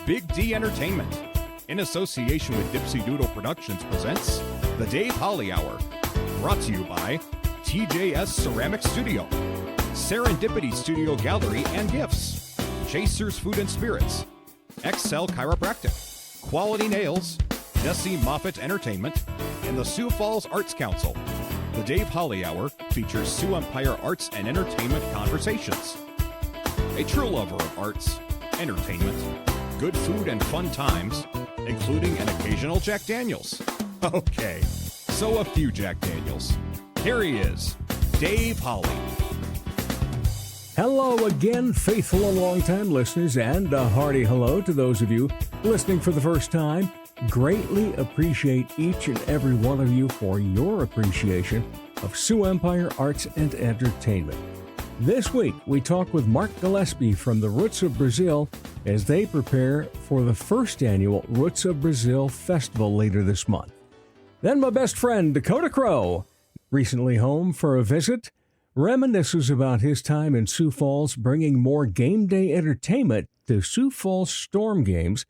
Big D Entertainment, in association with Dipsy Doodle Productions, presents The Dave Holly Hour, brought to you by TJS Ceramic Studio, Serendipity Studio Gallery and Gifts, Chasers Food and Spirits, Excel Chiropractic, Quality Nails, Jesse Moffitt Entertainment, and the Sioux Falls Arts Council. The Dave Holly Hour features Sioux Empire arts and entertainment conversations. A true lover of arts, entertainment, good food, and fun times, including an occasional Jack Daniels. Okay, so a few Jack Daniels. Here he is, Dave Holly. Hello again, faithful and longtime listeners, and a hearty hello to those of you listening for the first time. Greatly appreciate each and every one of you for your appreciation of Sioux Empire Arts and Entertainment. This week, we talk with Mark Gillespie from the Roots of Brazil as they prepare for the first annual Roots of Brazil Festival later this month. Then my best friend, Dakota Crow, recently home for a visit, reminisces about his time in Sioux Falls bringing more game day entertainment to Sioux Falls Storm games,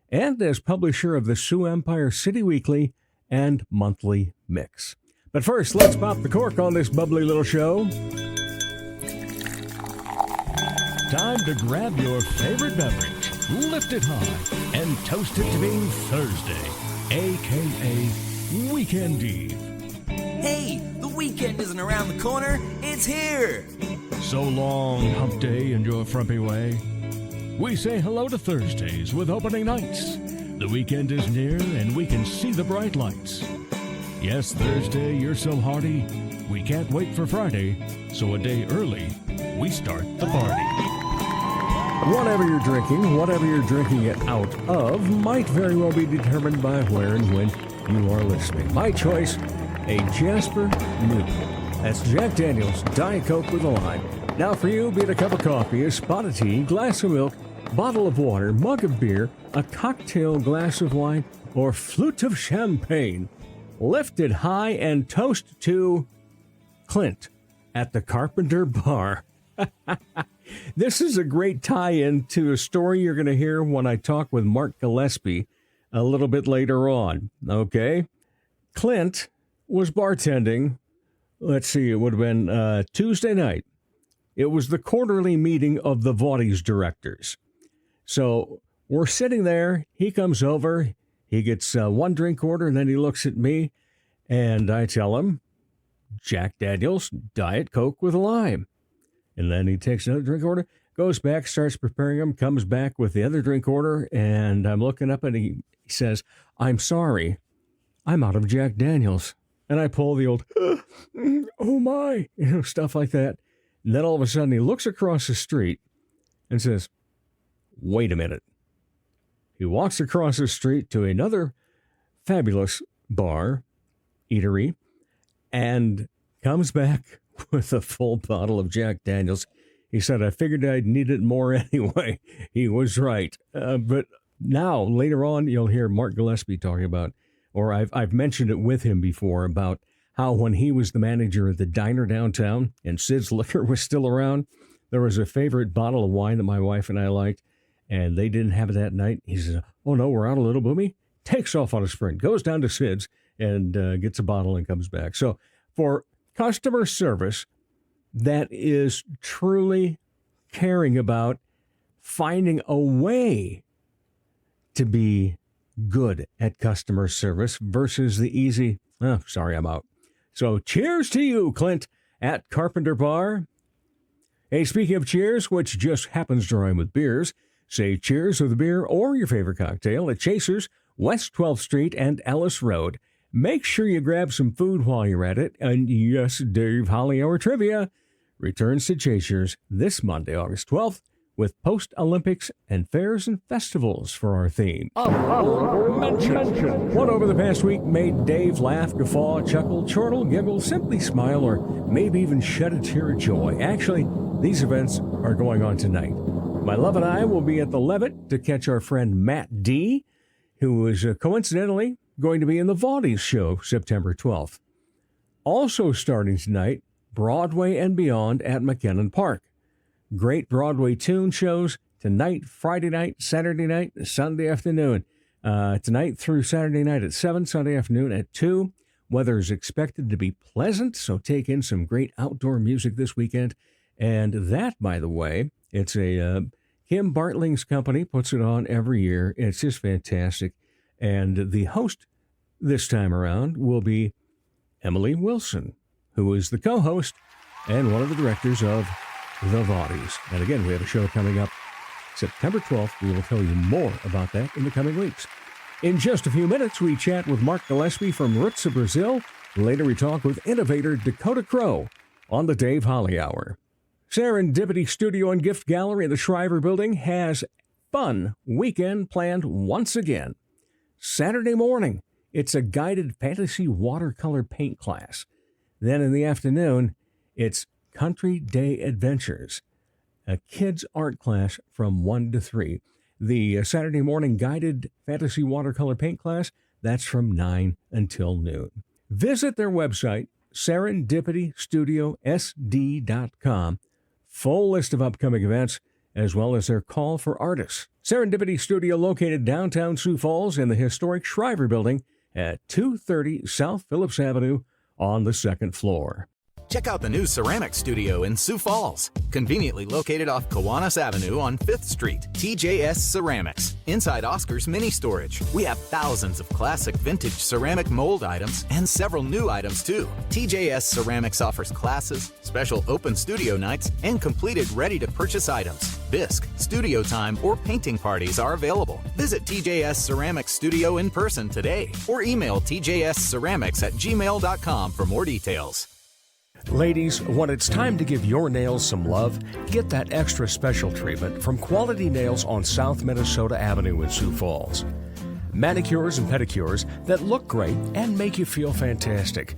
and as publisher of the Sioux Empire City Weekly and Monthly Mix. But first, let's pop the cork on this bubbly little show. Time to grab your favorite beverage, lift it high, and toast it to being Thursday, a.k.a. Weekend Eve. Hey, the weekend isn't around the corner, it's here! So long, hump day, and your frumpy way. We say hello to Thursdays with opening nights. The weekend is near, and we can see the bright lights. Yes, Thursday, you're so hearty, we can't wait for Friday, so a day early, we start the party. Whatever you're drinking it out of, might very well be determined by where and when you are listening. My choice, a Jasper Neutral. That's Jack Daniels Diet Coke with a lime. Now for you, be it a cup of coffee, a spot of tea, glass of milk, bottle of water, mug of beer, a cocktail glass of wine, or flute of champagne. Lift it high and toast to Clint at the Carpenter Bar. This is a great tie-in to a story you're going to hear when I talk with Mark Gillespie a little bit later on, okay? Clint was bartending, let's see, it would have been Tuesday night. It was the quarterly meeting of the Vaughties directors. So we're sitting there, he comes over, he gets one drink order, and then he looks at me, and I tell him, Jack Daniels Diet Coke with a lime. And then he takes another drink order, goes back, starts preparing them, comes back with the other drink order, and I'm looking up and he says, I'm sorry, I'm out of Jack Daniels. And I pull the old, oh my, stuff like that. And then all of a sudden he looks across the street and says, wait a minute. He walks across the street to another fabulous bar, eatery, and comes back with a full bottle of Jack Daniels. He said, I figured I'd need it more anyway. He was right. But now, later on, you'll hear Mark Gillespie talking about, or I've mentioned it with him before, about how when he was the manager of the diner downtown and Sid's Liquor was still around, there was a favorite bottle of wine that my wife and I liked, and they didn't have it that night. He says, oh no, we're out a little boomy. Takes off on a sprint, goes down to Sid's and gets a bottle and comes back. So for customer service that is truly caring about finding a way to be good at customer service versus the easy, sorry, I'm out. So cheers to you, Clint, at Carpenter Bar. Hey, speaking of cheers, which just happens to rhyme with beers, say cheers with a beer or your favorite cocktail at Chasers, West 12th Street and Ellis Road. Make sure you grab some food while you're at it. And yes, Dave Holly Hour Trivia returns to Chasers this Monday, August 12th, with post-Olympics and fairs and festivals for our theme. Mention. What over the past week made Dave laugh, guffaw, chuckle, chortle, giggle, simply smile, or maybe even shed a tear of joy? Actually, these events are going on tonight. My love and I will be at the Levitt to catch our friend Matt D., who is coincidentally going to be in the Vaughties show September 12th. Also starting tonight, Broadway and Beyond at McKinnon Park. Great Broadway tune shows tonight, Friday night, Saturday night, Sunday afternoon. Tonight through Saturday night at 7, Sunday afternoon at 2. Weather is expected to be pleasant, so take in some great outdoor music this weekend. And that, by the way, it's a Kim Bartling's company puts it on every year. It's just fantastic. And the host this time around will be Emily Wilson, who is the co-host and one of the directors of The Vaughties. And again, we have a show coming up September 12th. We will tell you more about that in the coming weeks. In just a few minutes, we chat with Mark Gillespie from Roots of Brazil. Later, we talk with innovator Dakota Crow on the Dave Holly Hour. Serendipity Studio and Gift Gallery in the Shriver Building has fun weekend planned once again. Saturday morning, it's a guided fantasy watercolor paint class. Then in the afternoon, it's Country Day Adventures, a kids' art class from 1 to 3. The Saturday morning guided fantasy watercolor paint class, that's from 9 until noon. Visit their website, serendipitystudiosd.com. Full list of upcoming events, as well as their call for artists. Serendipity Studio located downtown Sioux Falls in the historic Shriver Building at 230 South Phillips Avenue on the second floor. Check out the new ceramic studio in Sioux Falls, conveniently located off Kiwanis Avenue on 5th Street. TJS Ceramics, inside Oscar's mini storage. We have thousands of classic vintage ceramic mold items and several new items too. TJS Ceramics offers classes, special open studio nights, and completed ready-to-purchase items. Bisque, studio time, or painting parties are available. Visit TJS Ceramics Studio in person today or email tjsceramics@gmail.com for more details. Ladies, when it's time to give your nails some love, get that extra special treatment from Quality Nails on South Minnesota Avenue in Sioux Falls. Manicures and pedicures that look great and make you feel fantastic.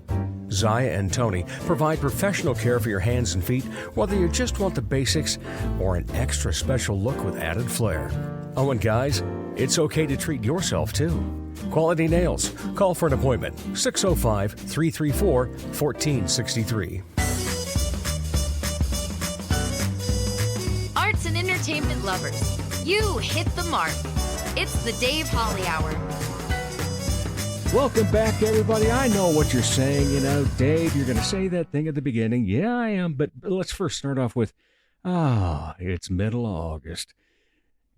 Zaya and Tony provide professional care for your hands and feet, whether you just want the basics or an extra special look with added flair. Oh, and guys, it's okay to treat yourself too. Quality Nails. Call for an appointment. 605-334-1463. Arts and entertainment lovers, you hit the mark. It's the Dave Holly Hour. Welcome back, everybody. I know what you're saying. You know, Dave, you're going to say that thing at the beginning. Yeah, I am. But let's first start off with, it's middle August.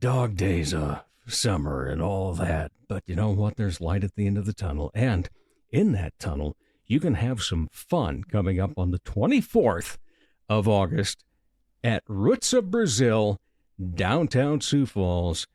Dog days of summer and all that. But you know what? There's light at the end of the tunnel. And in that tunnel, you can have some fun coming up on the 24th of August at Roots of Brazil, downtown Sioux Falls.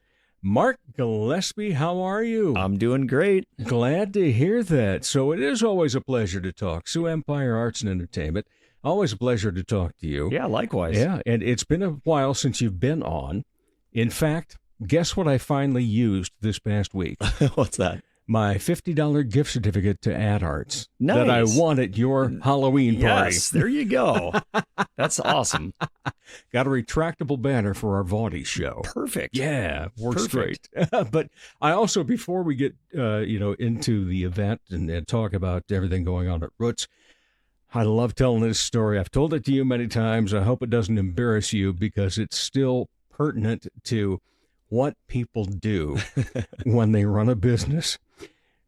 Mark Gillespie, how are you? I'm doing great. Glad to hear that. So it is always a pleasure to talk. Sioux Empire Arts and Entertainment. Always a pleasure to talk to you. Yeah, likewise. Yeah, and it's been a while since you've been on. In fact, guess what I finally used this past week? What's that? My $50 gift certificate to Ad Arts Nice. that I won at your Halloween party. Yes, there you go. That's awesome. Got a retractable banner for our Vaughties show. Perfect. Yeah, works Perfect. great. But I also, before we get into the event and talk about everything going on at Roots, I love telling this story. I've told it to you many times. I hope it doesn't embarrass you because it's still pertinent to what people do when they run a business.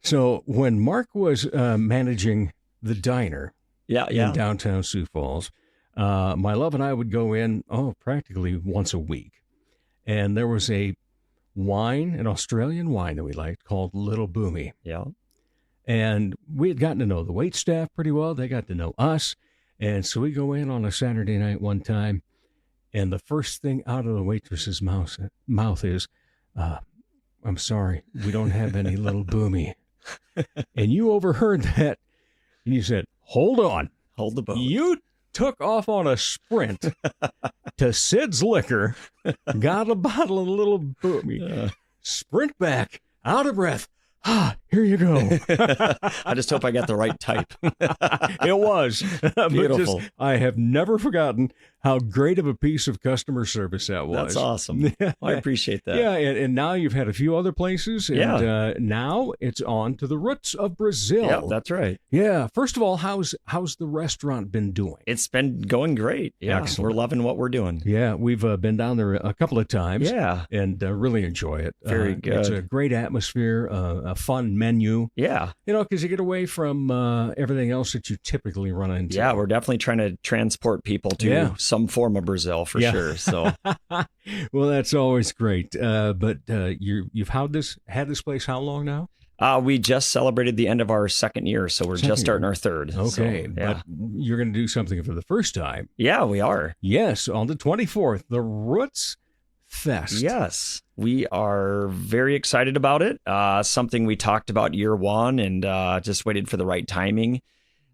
So when Mark was managing the diner in downtown Sioux Falls, my love and I would go in, practically once a week. And there was a wine, an Australian wine that we liked called Little Boomy. Yeah. And we had gotten to know the wait staff pretty well. They got to know us. And so we go in on a Saturday night one time, and the first thing out of the waitress's mouth is, I'm sorry, we don't have any Little Boomy. And you overheard that, and you said, hold on. Hold the boat. You took off on a sprint to Sid's Liquor, got a bottle of Little Boomy, sprint back, out of breath. Here you go. I just hope I got the right type. It was. But Beautiful. I have never forgotten how great of a piece of customer service that was. That's awesome. Well, I appreciate that. Yeah, and now you've had a few other places, and Yeah. now it's on to the roots of Brazil. Yeah, that's right. Yeah. First of all, how's the restaurant been doing? It's been going great. Yeah, Excellent. we're loving what we're doing. Yeah, we've been down there a couple of times. Yeah. And really enjoy it. Very It's good. a great atmosphere, a fun menu. Yeah. Because you get away from everything else that you typically run into. Yeah, we're definitely trying to transport people to some form of Brazil for sure. So Well, that's always great. But you've had this place how long now? we just celebrated the end of our second year, so we're just starting our third. Okay, So, yeah. but you're going to do something for the first time. Yeah, we are. Yes, on the 24th, the Roots Fest. Yes, we are very excited about it. Something we talked about year one and just waited for the right timing.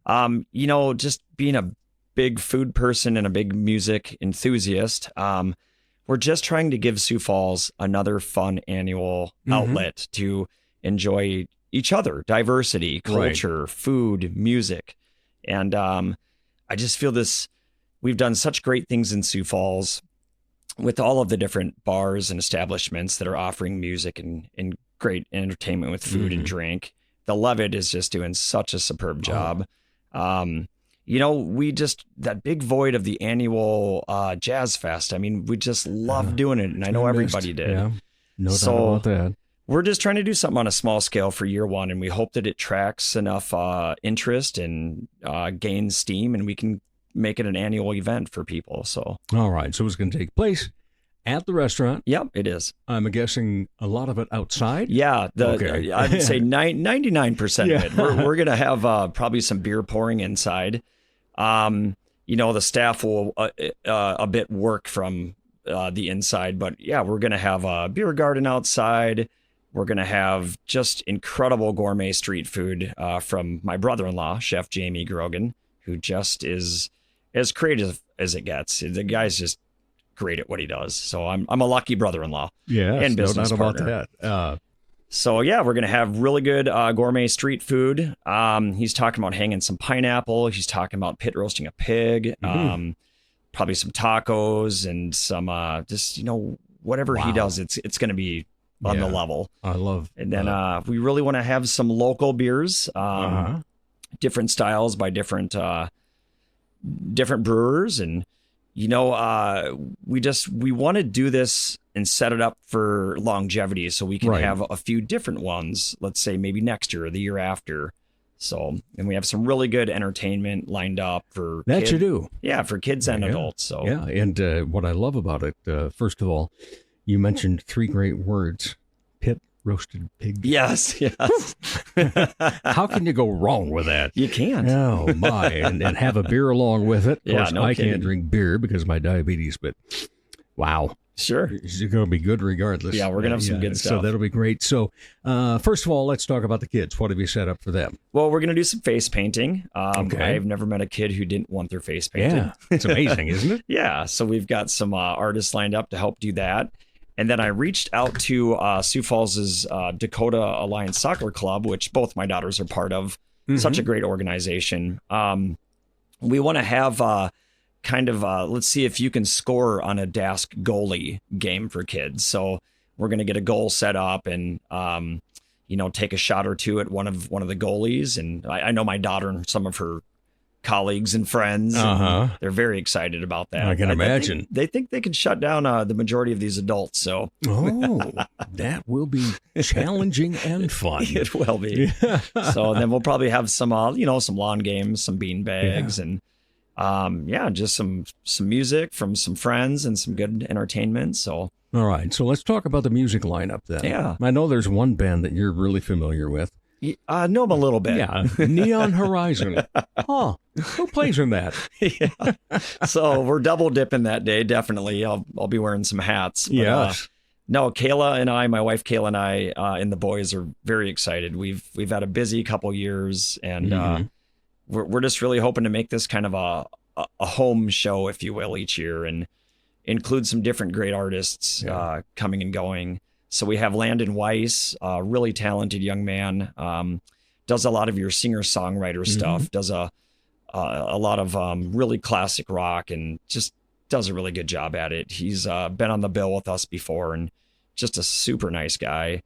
Just being a big food person and a big music enthusiast, we're just trying to give Sioux Falls another fun annual outlet to enjoy each other, diversity, culture, food, music. And I just feel we've done such great things in Sioux Falls with all of the different bars and establishments that are offering music and great entertainment with food and drink. The Levitt is just doing such a superb job. That big void of the annual Jazz Fest. I mean, we just love doing it, and I know everybody did. Yeah, no doubt about that. We're just trying to do something on a small scale for year one, and we hope that it tracks enough interest and gains steam, and we can make it an annual event for people. So, All right, so it's going to take place at the restaurant. yep, it is. I'm guessing a lot of it outside. Yeah, Okay. I would say 99% Yeah. of it. We're going to have probably some beer pouring inside. The staff will a bit work from the inside, but yeah, we're going to have a beer garden outside. We're going to have just incredible gourmet street food from my brother-in-law, Chef Jamie Grogan, who just is as creative as it gets. The guy's just great at what he does. So I'm a lucky brother-in-law. Yeah, and no business doubt about partner. that. So yeah, we're gonna have really good gourmet street food. He's talking about hanging some pineapple. He's talking about pit roasting a pig. Probably some tacos and some whatever he does. It's gonna be on the level. I love. And then we really want to have some local beers, different styles by different brewers, and we want to do this and set it up for longevity so we can have a few different ones, let's say maybe next year or the year after. So, and we have some really good entertainment lined up for That you do. Yeah, for kids and adults. So Yeah, and what I love about it, first of all, you mentioned three great words: pit roasted pig. Yes. How can you go wrong with that? You can't. Oh my! And have a beer along with it. Of Yeah, course, no I kidding. can't drink beer because of my diabetes, but wow. Sure. It's going to be good regardless. Yeah, we're going to have some good So stuff. that'll be great. So, first of all, let's talk about the kids. What have you set up for them? Well, we're going to do some face painting. Okay. I've never met a kid who didn't want their face painted. Yeah, it's amazing, isn't it? Yeah, so we've got some artists lined up to help do that. And then I reached out to Sioux Falls' Dakota Alliance Soccer Club, which both my daughters are part of. Such a great organization. We want to have let's see if you can score on a Dask goalie game for kids. So we're going to get a goal set up and, take a shot or two at one of the goalies. And I know my daughter and some of her colleagues and friends. And they're very excited about that. I can imagine. They think they can shut down the majority of these adults. So Oh, that will be challenging and fun. it will be. So then we'll probably have some, some lawn games, some bean bags, and just some music from some friends and some good entertainment. So All right, so let's talk about the music lineup then. Yeah. I know there's one band that you're really familiar with. I know them a little bit. Yeah, Neon Horizon. Huh? Who plays in that? Yeah. So we're double dipping that day. Definitely, I'll be wearing some hats. But, Yes. No, Kayla and I, my wife Kayla and I, and the boys are very excited. We've had a busy couple years, and we're just really hoping to make this kind of a home show, if you will, each year, and include some different great artists coming and going. So we have Landon Weiss, a really talented young man, does a lot of your singer-songwriter stuff, does a lot of really classic rock, and just does a really good job at it. He's been on the bill with us before, and just a super nice guy.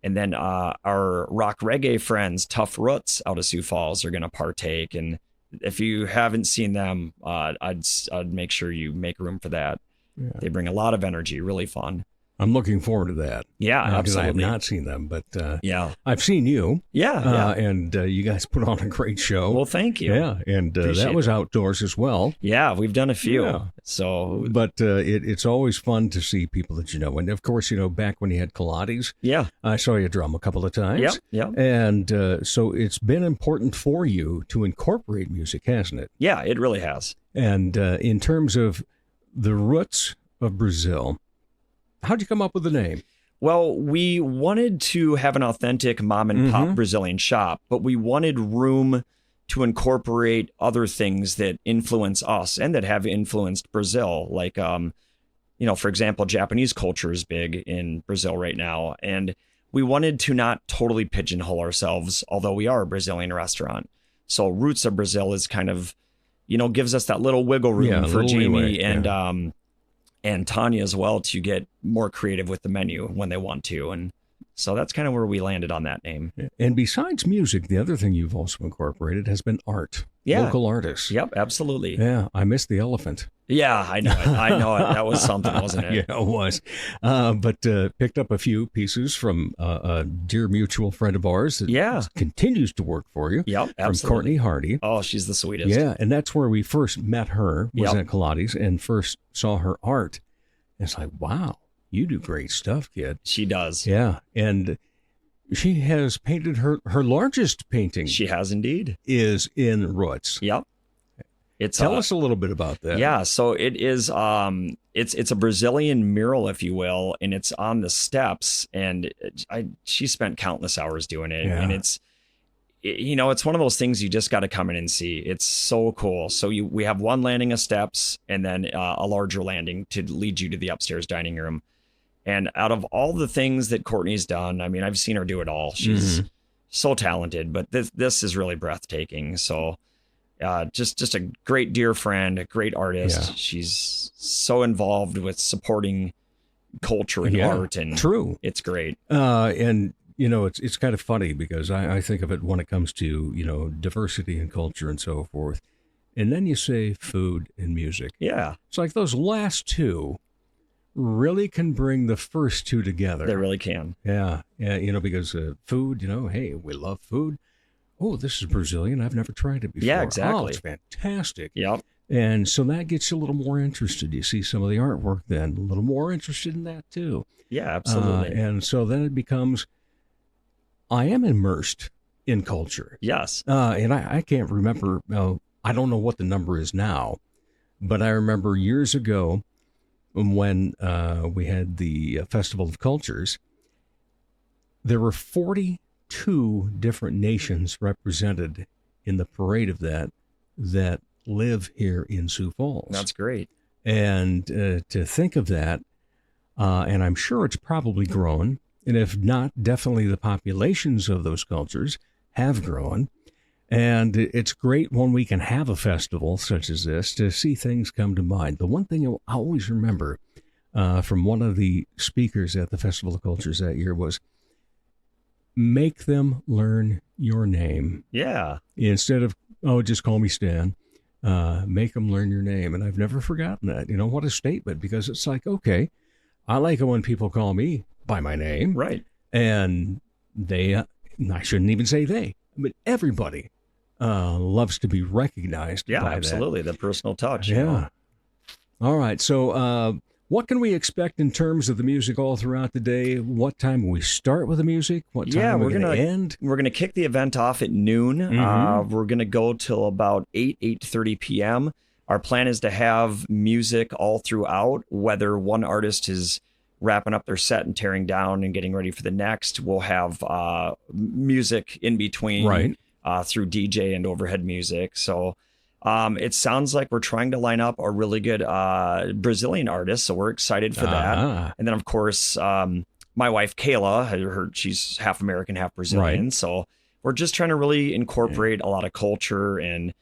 And then our rock reggae friends, Tough Roots out of Sioux Falls, are going to partake. And if you haven't seen them, I'd make sure you make room for that. Yeah. They bring a lot of energy, really fun. I'm looking forward to that. Yeah, because I have absolutely. not seen them, but yeah, I've seen you. Yeah. And you guys put on a great show. Well, thank you. Yeah, and that was outdoors as well. Yeah, we've done a few. Yeah. So, but it's always fun to see people that you know. And of course, back when you had Pilates, yeah, I saw you drum a couple of times. Yeah. And so it's been important for you to incorporate music, hasn't it? Yeah, it really has. And in terms of the roots of Brazil, how'd you come up with the name? Well, we wanted to have an authentic mom and pop Brazilian shop, but we wanted room to incorporate other things that influence us and that have influenced Brazil. Like, for example, Japanese culture is big in Brazil right now. And we wanted to not totally pigeonhole ourselves, although we are a Brazilian restaurant. So Roots of Brazil is kind of, gives us that little wiggle room for Jamie and Tanya as well to get more creative with the menu when they want to. And so that's kind of where we landed on that name. And besides music, the other thing you've also incorporated has been art. Yeah. Local artists. Yep, absolutely. Yeah, I missed the elephant. Yeah, I know it. That was something, wasn't it? Yeah, it was. But picked up a few pieces from a dear mutual friend of ours that continues to work for you. Yep, absolutely. From Courtney Hardy. Oh, she's the sweetest. Yeah, and that's where we first met her, was at Pilates, and first saw her art. And it's like, wow, you do great stuff, kid. She does. Yeah, and she has painted her largest painting. She has indeed. Is in Roots. Yep. Tell us a little bit about that. Yeah, so it is. It's a Brazilian mural, if you will, and it's on the steps. And she spent countless hours doing it, and it's one of those things you just got to come in and see. It's so cool. So we have one landing of steps, and then a larger landing to lead you to the upstairs dining room. And out of all the things that Courtney's done, I mean, I've seen her do it all. She's so talented, but this is really breathtaking. So. Just a great dear friend, a great artist. Yeah. She's so involved with supporting culture and art, and true. It's great. And it's kind of funny because I think of it when it comes to diversity and culture and so forth, and then you say food and music. Yeah, it's like those last two really can bring the first two together. They really can. Yeah, because food. Hey, we love food. Oh, this is Brazilian. I've never tried it before. Yeah, exactly. Oh, it's fantastic. Yep. And so that gets you a little more interested. You see some of the artwork then, a little more interested in that too. Yeah, absolutely. And so then it becomes, I am immersed in culture. Yes. And I can't remember, I don't know what the number is now, but I remember years ago when we had the Festival of Cultures, there were 42 different nations represented in the parade of that live here in Sioux Falls. That's great. And to think of that, and I'm sure it's probably grown, and if not, definitely the populations of those cultures have grown. And it's great when we can have a festival such as this to see things come to mind. The one thing you'll always remember from one of the speakers at the Festival of Cultures that year was, make them learn your name. Yeah. Instead of, just call me Stan. Make them learn your name. And I've never forgotten that. What a statement, because it's like, okay, I like it when people call me by my name. Right. And I shouldn't even say they, but everybody loves to be recognized by that. Absolutely. The personal touch. Yeah. All right. So, what can we expect in terms of the music all throughout the day? What time will we start with the music? What time are we going to end? We're going to kick the event off at noon. We're going to go till about 8:30 p.m. Our plan is to have music all throughout, whether one artist is wrapping up their set and tearing down and getting ready for the next. We'll have music in between, right, through DJ and overhead music. So it sounds like we're trying to line up a really good Brazilian artist, so we're excited for that. And then, of course, my wife Kayla, she's half American, half Brazilian. Right. So we're just trying to really incorporate a lot of culture and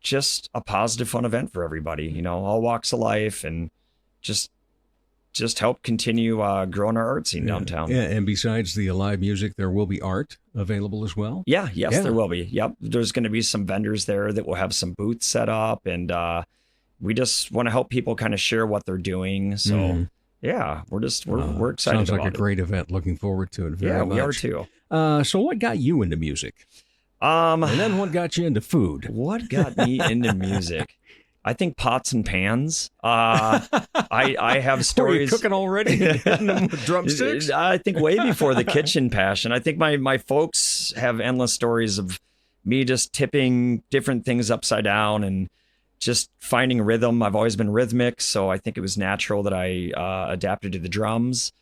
just a positive, fun event for everybody, all walks of life, and just help continue growing our art scene downtown. Yeah, and besides the live music, there will be art available as well? Yes, there will be. Yep. There's going to be some vendors there that will have some booths set up, and we just want to help people kind of share what they're doing. So, yeah, we're excited sounds about like a it. great event. Looking forward to it very much. We are too. So what got you into music? And then what got you into food? What got me into music? I think pots and pans. I have stories. Were you cooking already? Hitting them with drumsticks? I think way before the kitchen passion. I think my folks have endless stories of me just tipping different things upside down and just finding rhythm. I've always been rhythmic, so I think it was natural that I adapted to the drums.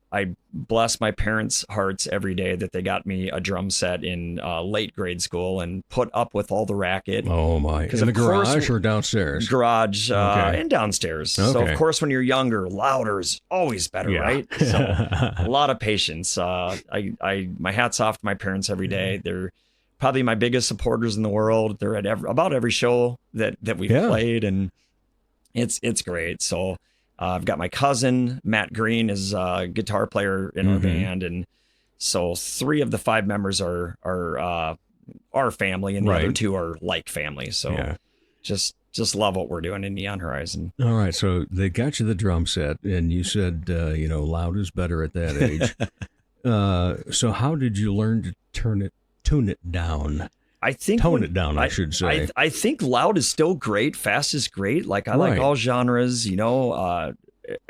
I bless my parents' hearts every day that they got me a drum set in late grade school and put up with all the racket. Oh my! In the garage or downstairs? Garage Okay. and downstairs. Okay. So of course, when you're younger, louder is always better, right? So a lot of patience. My hats off to my parents every day. They're probably my biggest supporters in the world. They're at about every show that we've played, and it's great. So. I've got my cousin, Matt Green, is a guitar player in our band. And so 3 of the 5 members are our family, and the other 2 are like family. So just love what we're doing in Neon Horizon. All right. So they got you the drum set, and you said, loud is better at that age. So how did you learn to tune it down? I think tone it down, I should say. I think loud is still great. Fast is great. Like I like all genres,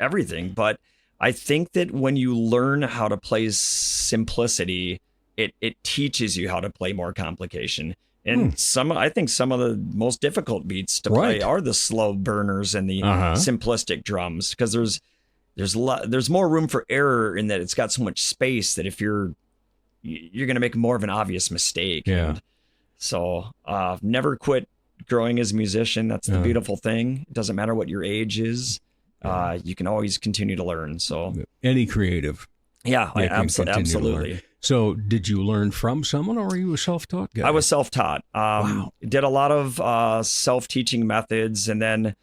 everything. But I think that when you learn how to play simplicity, it teaches you how to play more complication. And I think some of the most difficult beats to play are the slow burners and the simplistic drums, because there's more room for error in that it's got so much space that if you're going to make more of an obvious mistake. Yeah. And so never quit growing as a musician. That's the beautiful thing. It doesn't matter what your age is. You can always continue to learn. So any creative. Yeah, absolutely. So did you learn from someone, or were you a self-taught guy? I was self-taught. Wow. Did a lot of self-teaching methods. And then,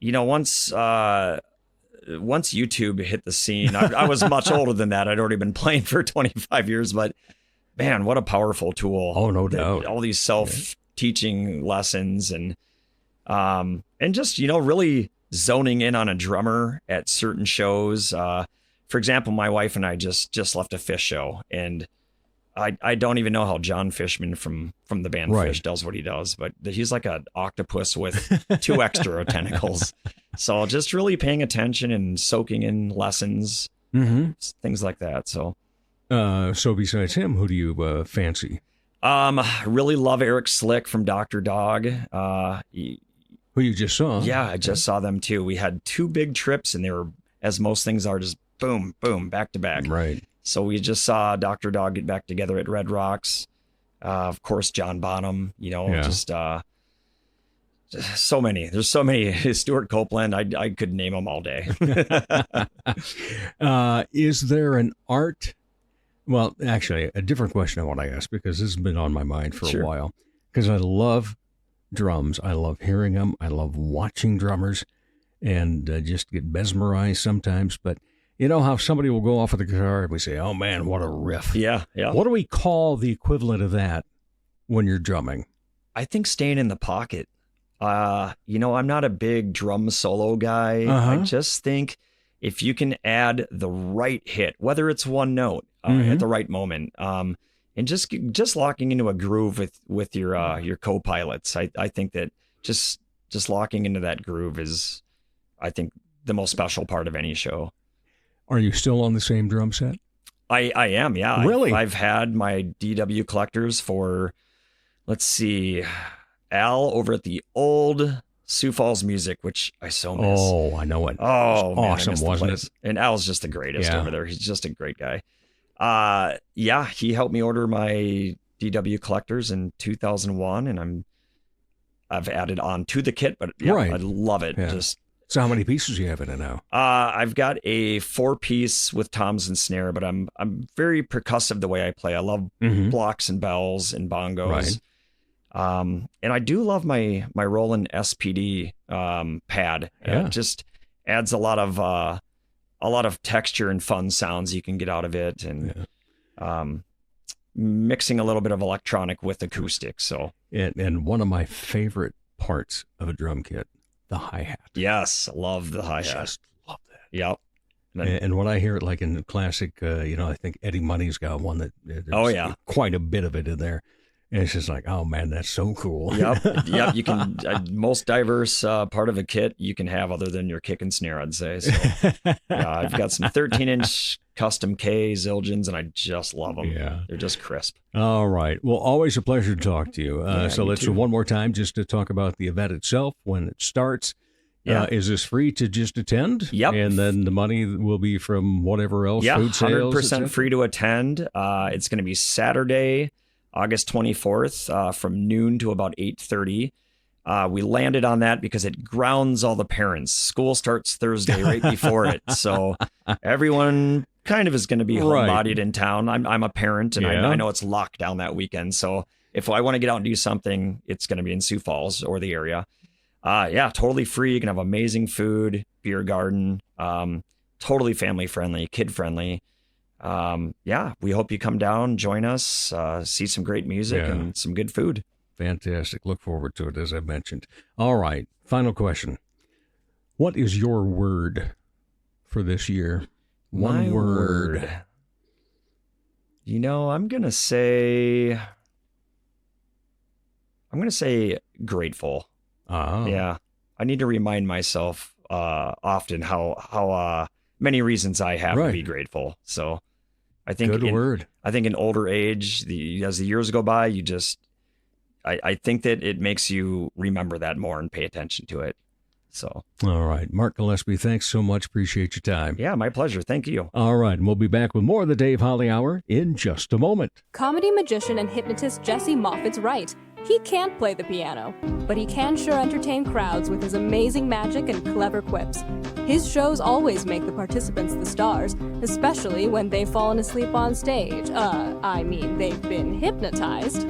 once YouTube hit the scene, I was much older than that. I'd already been playing for 25 years, but man, what a powerful tool. Oh, no doubt. All these self-teaching lessons and just, really zoning in on a drummer at certain shows. For example, my wife and I just left a Fish show, and I don't even know how John Fishman from the band Fish does what he does, but he's like an octopus with 2 extra tentacles. So just really paying attention and soaking in lessons, things like that. So besides him, who do you fancy? Really love Eric Slick from Dr. Dog. Who you just saw? Yeah, I just saw them too. We had 2 big trips, and they were, as most things are, just boom, boom, back to back. Right. So we just saw Dr. Dog get back together at Red Rocks. Of course, John Bonham, just so many. There's so many. Stuart Copeland, I could name them all day. Is there an art? Well, actually, a different question I want to ask, because this has been on my mind for a while, because I love drums. I love hearing them. I love watching drummers, and just get mesmerized sometimes. But you know how somebody will go off with a guitar and we say, oh man, what a riff. Yeah. What do we call the equivalent of that when you're drumming? I think staying in the pocket. I'm not a big drum solo guy. I just think if you can add the right hit, whether it's one note at the right moment, and just locking into a groove with your co-pilots. I think that just locking into that groove is, I think, the most special part of any show. Are you still on the same drum set? I am, yeah. Really? I've had my DW collectors for, let's see, Al over at the old Sioux Falls Music, which I so miss. Oh, I know it. Oh, man, awesome, wasn't it? And Al's just the greatest over there. He's just a great guy. He helped me order my DW collectors in 2001, and I've added on to the kit, but I love it. Yeah. Just So how many pieces do you have in it now? I've got a 4-piece with toms and snare, but I'm very percussive the way I play. I love blocks and bells and bongos. Right. And I do love my Roland SPD pad. Yeah. It just adds a lot of texture and fun sounds you can get out of it, and mixing a little bit of electronic with acoustic. So And one of my favorite parts of a drum kit, the hi-hat. yes, love the hi-hat. Just love that. Yep. And when I hear it like in the classic, I think Eddie Money's got one that there's quite a bit of it in there. And it's just like, oh man, that's so cool. Yep. You can most diverse part of a kit you can have other than your kick and snare, I'd say. So, I've got some 13-inch custom K Zildjians, and I just love them. Yeah, they're just crisp. All right. Well, always a pleasure to talk to you. So let's do one more time just to talk about the event itself, when it starts. Yeah. Is this free to just attend? Yep. And then the money will be from whatever else, food sales? 100% free to attend. It's going to be Saturday, August 24th, from noon to about 8:30. We landed on that because it grounds all the parents. School starts Thursday right before it. So everyone kind of is going to be homebodied in town. I'm a parent, and I know it's locked down that weekend. So if I want to get out and do something, it's going to be in Sioux Falls or the area. Totally free. You can have amazing food, beer garden, totally family friendly, kid friendly. We hope you come down, join us, see some great music and some good food. Fantastic. Look forward to it, as I mentioned. All right. Final question. What is your word for this year? One word. I'm going to say grateful. Yeah. I need to remind myself often how many reasons I have to be grateful. So I think I think in older age, as the years go by, I think that it makes you remember that more and pay attention to it. So, all right. Mark Gillespie, thanks so much. Appreciate your time. Yeah, my pleasure. Thank you. All right. And we'll be back with more of the Dave Holly Hour in just a moment. Comedy magician and hypnotist Jesse Moffat's right. He can't play the piano, but he can sure entertain crowds with his amazing magic and clever quips. His shows always make the participants the stars, especially when they've fallen asleep on stage. They've been hypnotized.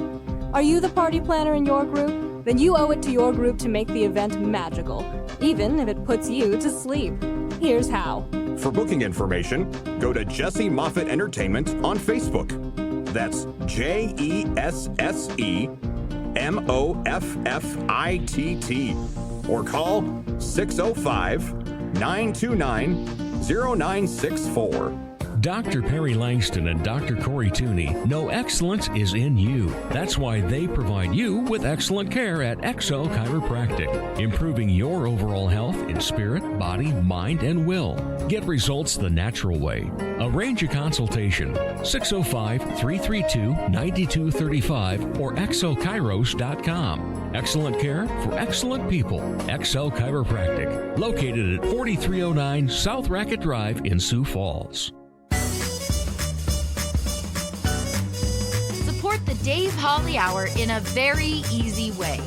Are you the party planner in your group? Then you owe it to your group to make the event magical, even if it puts you to sleep. Here's how. For booking information, go to Jesse Moffitt Entertainment on Facebook. That's JESSEMOFFITT. Or call 605-929-0964. Dr. Perry Langston and Dr. Corey Tooney know excellence is in you. That's why they provide you with excellent care at XO Chiropractic, improving your overall health in spirit, body, mind, and will. Get results the natural way. Arrange a consultation, 605-332-9235 or exokairos.com. Excellent care for excellent people. XO Chiropractic, located at 4309 South Racket Drive in Sioux Falls. Support the Dave Holly Hour in a very easy way.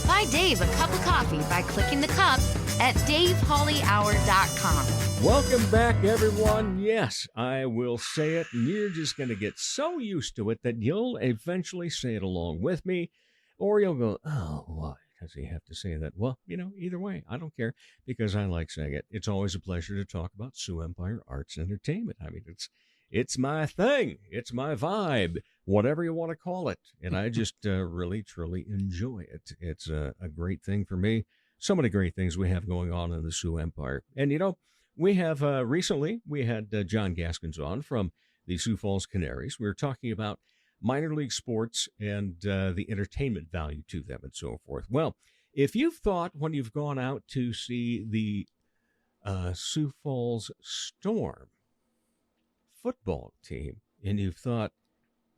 Buy Dave a cup of coffee by clicking the cup at davehollyhour.com. Welcome back, everyone. Yes, I will say it, and you're just going to get so used to it that you'll eventually say it along with me, or you'll go, oh, why does he have to say that? Well, either way, I don't care, because I like saying it. It's always a pleasure to talk about Sioux Empire Arts and Entertainment. I mean, it's my thing. It's my vibe, whatever you want to call it. And I just really, truly enjoy it. It's a great thing for me. So many great things we have going on in the Sioux Empire. And, we have recently, we had John Gaskins on from the Sioux Falls Canaries. We were talking about minor league sports and the entertainment value to them and so forth. Well, if you've thought when you've gone out to see the Sioux Falls Storm football team, and you've thought,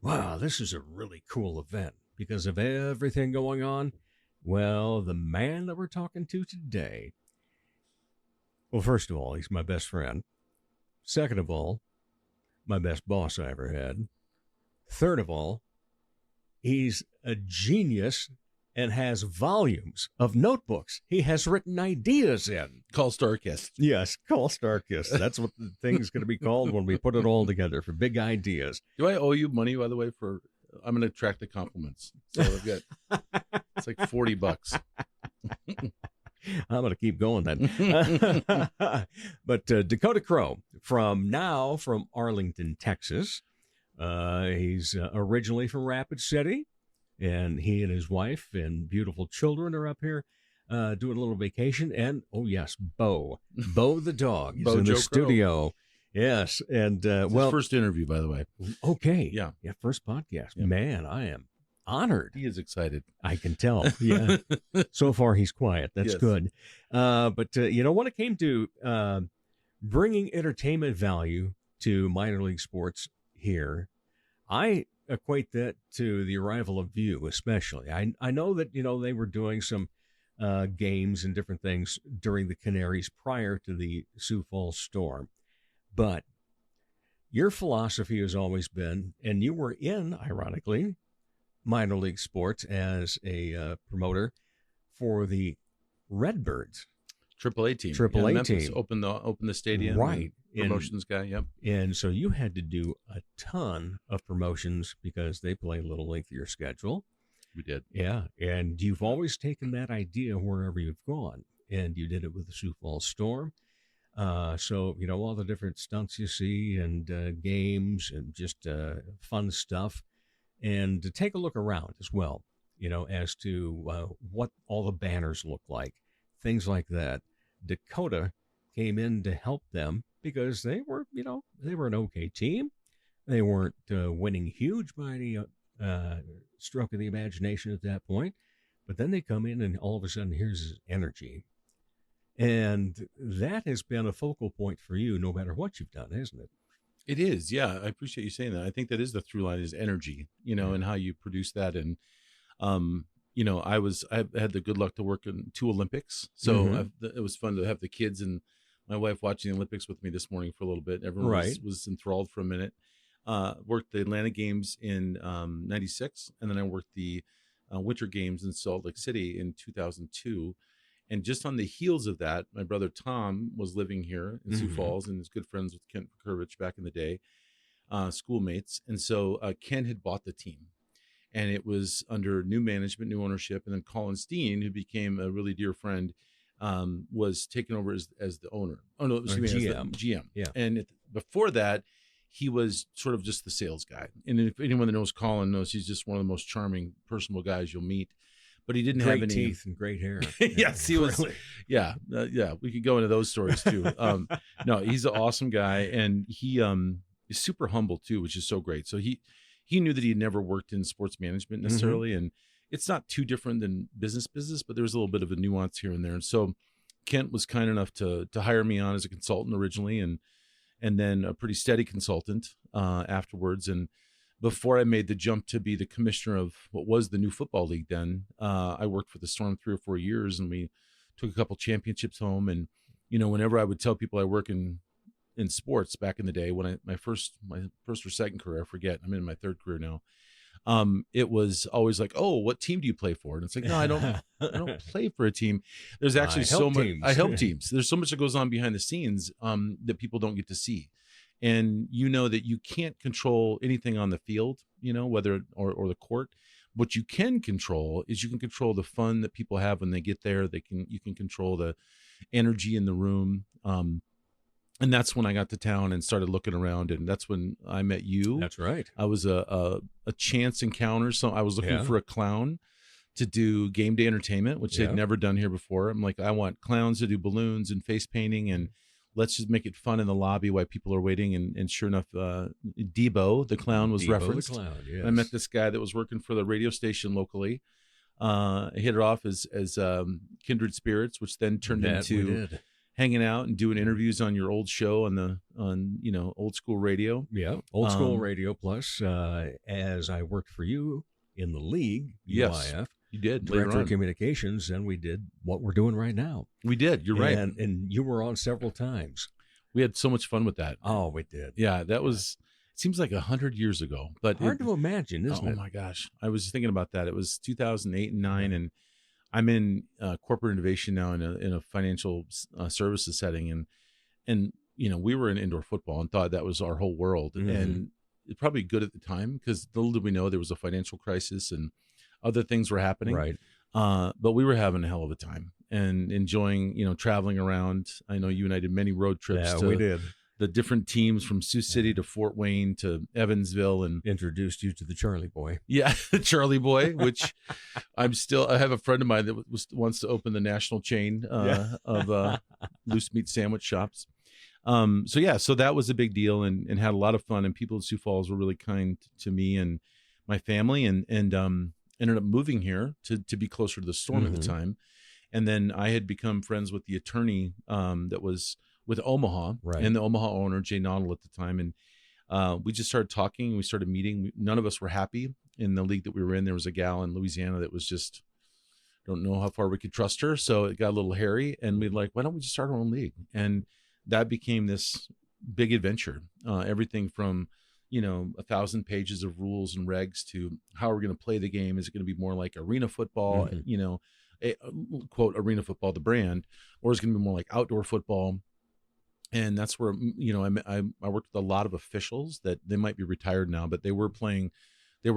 wow, this is a really cool event because of everything going on, well, the man that we're talking to today, well, first of all, he's my best friend. Second of all, my best boss I ever had. Third of all, he's a genius and has volumes of notebooks he has written ideas in. Call Starkist. Yes, call Starkist. That's what the thing's going to be called when we put it all together for big ideas. Do I owe you money, by the way, for... I'm going to track the compliments. So I've got... It's like $40. I'm going to keep going then. But Dakota Crow from Arlington, Texas. He's originally from Rapid City, and he and his wife and beautiful children are up here doing a little vacation. And, oh, yes, Bo the dog is in the studio. Yes. And, His first interview, by the way. Okay. Yeah. First podcast. Yeah. Man, I am honored. He is excited. I can tell. Yeah. So far, he's quiet. That's good. But when it came to bringing entertainment value to minor league sports here, I equate that to the arrival of View, especially. I know that, they were doing some games and different things during the Canaries prior to the Sioux Falls Storm. But your philosophy has always been, and you were in, ironically, minor league sports as a promoter for the Redbirds. AAA team. AAA Memphis team. Open the stadium. Right. Promotions guy, yep. And so you had to do a ton of promotions because they play a little lengthier schedule. We did. Yeah. And you've always taken that idea wherever you've gone. And you did it with the Sioux Falls Storm. So, all the different stunts you see and games and just fun stuff. And to take a look around as well, as to what all the banners look like, things like that. Dakota came in to help them because they were an okay team. They weren't winning huge by any stroke of the imagination at that point. But then they come in and all of a sudden here's this energy. And that has been a focal point for you no matter what you've done, hasn't it? It is, yeah. I appreciate you saying that. I think that is the through line is energy, and how you produce that. And, I had the good luck to work in 2 Olympics. So it was fun to have the kids and my wife watching the Olympics with me this morning for a little bit. Everyone was enthralled for a minute. Worked the Atlanta Games in 96. And then I worked the Winter Games in Salt Lake City in 2002. And just on the heels of that, my brother Tom was living here in Sioux Falls and is good friends with Kent Kurvich back in the day, schoolmates. And so Ken had bought the team, and it was under new management, new ownership. And then Colin Steen, who became a really dear friend, was taken over as the owner. Oh, no, excuse me, as the GM. Yeah. And before that, he was sort of just the sales guy. And if anyone that knows Colin knows he's just one of the most charming, personable guys you'll meet. But he didn't have any teeth and great hair. Yes, he was. Really? Yeah. We could go into those stories too. No, he's an awesome guy, and he is super humble too, which is so great. So he knew that he had never worked in sports management necessarily, and it's not too different than business, but there was a little bit of a nuance here and there. And so Kent was kind enough to hire me on as a consultant originally, and then a pretty steady consultant afterwards. And before I made the jump to be the commissioner of what was the new football league then, I worked for the Storm 3 or 4 years, and we took a couple championships home. And, whenever I would tell people I work in sports back in the day, when my first or second career, I forget, I'm in my 3rd career now. It was always like, oh, what team do you play for? And it's like, no, I don't play for a team. There's actually so much. I help teams. There's so much that goes on behind the scenes that people don't get to see. And that you can't control anything on the field, whether or the court. What you can control is you can control the fun that people have when they get there. You can control the energy in the room. And that's when I got to town and started looking around, and that's when I met you. That's right. I was a chance encounter. So I was looking for a clown to do game day entertainment, which they'd never done here before. I'm like, I want clowns to do balloons and face painting, and let's just make it fun in the lobby while people are waiting. And sure enough, Debo, the clown, was referenced. The clown, yes. I met this guy that was working for the radio station locally. I hit it off as kindred spirits, which then turned into hanging out and doing interviews on your old show on old school radio. Yeah, old school radio. Plus, as I worked for you in the league, UIF. You did. Director of Communications, and we did what we're doing right now. We did. You're right. And you were on several times. We had so much fun with that. Oh, we did. Yeah, that was. seems like 100 years ago, but Hard to imagine, isn't it? Oh my gosh. I was thinking about that. It was 2008 and 9, and I'm in corporate innovation now in a financial services setting. And, we were in indoor football and thought that was our whole world. Mm-hmm. And it's probably good at the time because little did we know there was a financial crisis and other things were happening. Right. But we were having a hell of a time and enjoying, traveling around. I know you and I did many road trips. Yeah, we did. The different teams from Sioux City to Fort Wayne to Evansville, and Introduced you to the Charlie Boy. yeah, the Charlie Boy, which I have a friend of mine that wants to open the national chain of loose meat sandwich shops. So that was a big deal and had a lot of fun, and people in Sioux Falls were really kind to me and my family, and ended up moving here to be closer to the storm at the time. And then I had become friends with the attorney that was with Omaha, right, and the Omaha owner, Jay Noddle, at the time. And we just started talking. We started meeting. None of us were happy in the league that we were in. There was a gal in Louisiana that was just, don't know how far we could trust her. So it got a little hairy, and we're like, why don't we just start our own league? And that became this big adventure. Everything from, 1,000 pages of rules and regs to how we're going to play the game. Is it going to be more like arena football, quote, arena football, the brand, or is it going to be more like outdoor football? And that's where, I worked with a lot of officials that they might be retired now, but they were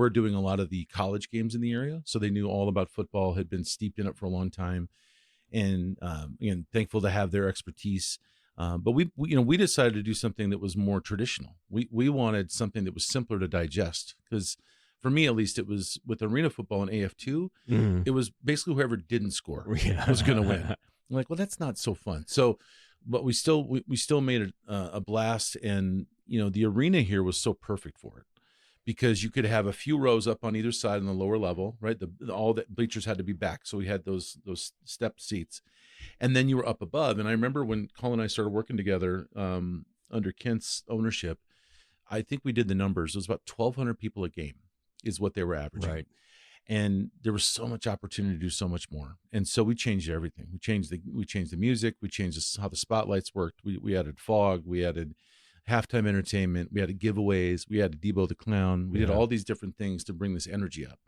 doing a lot of the college games in the area. So they knew all about football, had been steeped in it for a long time. And, again, thankful to have their expertise. But we decided to do something that was more traditional. We wanted something that was simpler to digest, because for me, at least, it was with arena football and AF2, it was basically whoever didn't score was going to win. I'm like, well, that's not so fun. So, but we still made it a blast. And, the arena here was so perfect for it, because you could have a few rows up on either side on the lower level, right? All the bleachers had to be back. So we had those stepped seats. And then you were up above. And I remember when Colin and I started working together under Kent's ownership, I think we did the numbers. It was about 1,200 people a game is what they were averaging. Right. And there was so much opportunity to do so much more. And so we changed everything. We changed the music. We changed how the spotlights worked. We added fog. We added halftime entertainment. We added giveaways. We added Debo the Clown. We did all these different things to bring this energy up.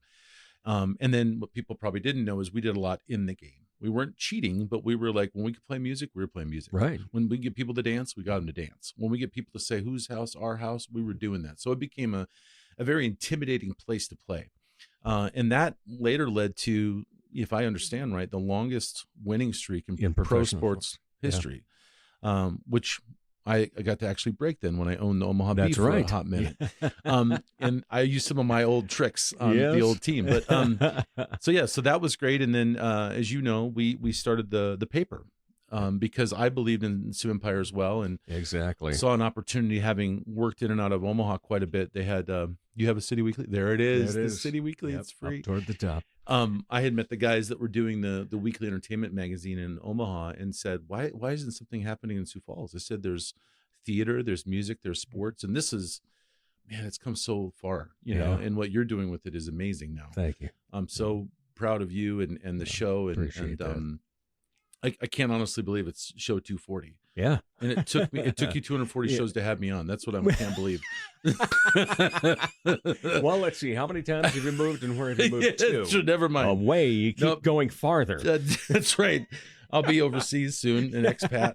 And then what people probably didn't know is we did a lot in the game. We weren't cheating, but we were like, when we could play music, we were playing music. Right. When we get people to dance, we got them to dance. When we get people to say whose house, our house, we were doing that. So it became a very intimidating place to play. And that later led to, if I understand right, the longest winning streak in pro sports history, which I got to actually break then when I owned the Omaha Beef for a hot minute. And I used some of my old tricks on the old team. But so that was great. And then, as you know, we started the paper because I believed in Sioux Empire as well. And exactly saw an opportunity, having worked in and out of Omaha quite a bit. They had, you have a City Weekly? There it is. The City Weekly. Yep, it's free. Up toward the top. I had met the guys that were doing the weekly entertainment magazine in Omaha and said, why isn't something happening in Sioux Falls? I said, there's theater, there's music, there's sports. And this is, man, it's come so far, you know, and what you're doing with it is amazing now. Thank you. I'm so proud of you and the show. Appreciate that. I can't honestly believe it's show 240. Yeah. And it took you 240 shows to have me on. That's what I can't believe. Well, let's see. How many times have you moved and where have you moved to? So never mind. Away. You keep going farther. That's right. I'll be overseas soon, an expat.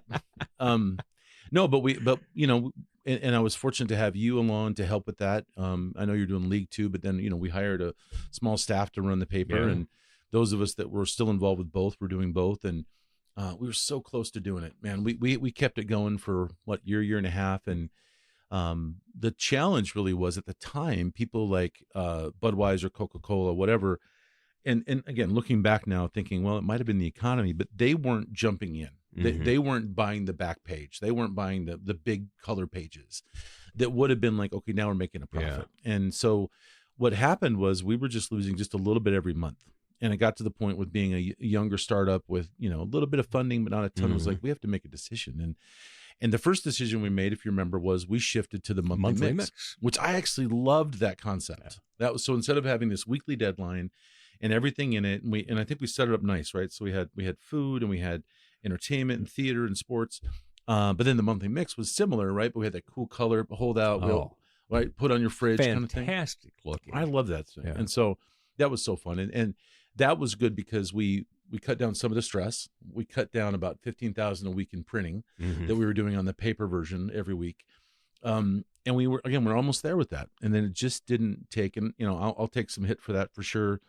No, but you know, and I was fortunate to have you along to help with that. I know you're doing League 2, but then, you know, we hired a small staff to run the paper, and those of us that were still involved with both were doing both, and we were so close to doing it, man. We kept it going for year and a half, and the challenge really was at the time, people like Budweiser, Coca-Cola, whatever, and again, looking back now, thinking, well, it might have been the economy, but they weren't jumping in. They weren't buying the back page. They weren't buying the big color pages that would have been like, okay, now we're making a profit. And so what happened was we were just losing just a little bit every month. And it got to the point with being a younger startup with, you know, a little bit of funding, but not a ton. It was like, we have to make a decision. And the first decision we made, if you remember, was we shifted to the monthly mix, which I actually loved that concept. That was, so instead of having this weekly deadline and everything in it, and I think we set it up nice, right? So we had food and we had entertainment and theater and sports. But then the monthly mix was similar, right? But we had that cool color holdout. right? Put on your fridge kind of thing. Fantastic looking. I love that thing. Yeah. And so that was so fun. And that was good because we cut down some of the stress. We cut down about 15,000 a week in printing that we were doing on the paper version every week. And we're almost there with that. And then it just didn't take, and I'll take some hit for that for sure.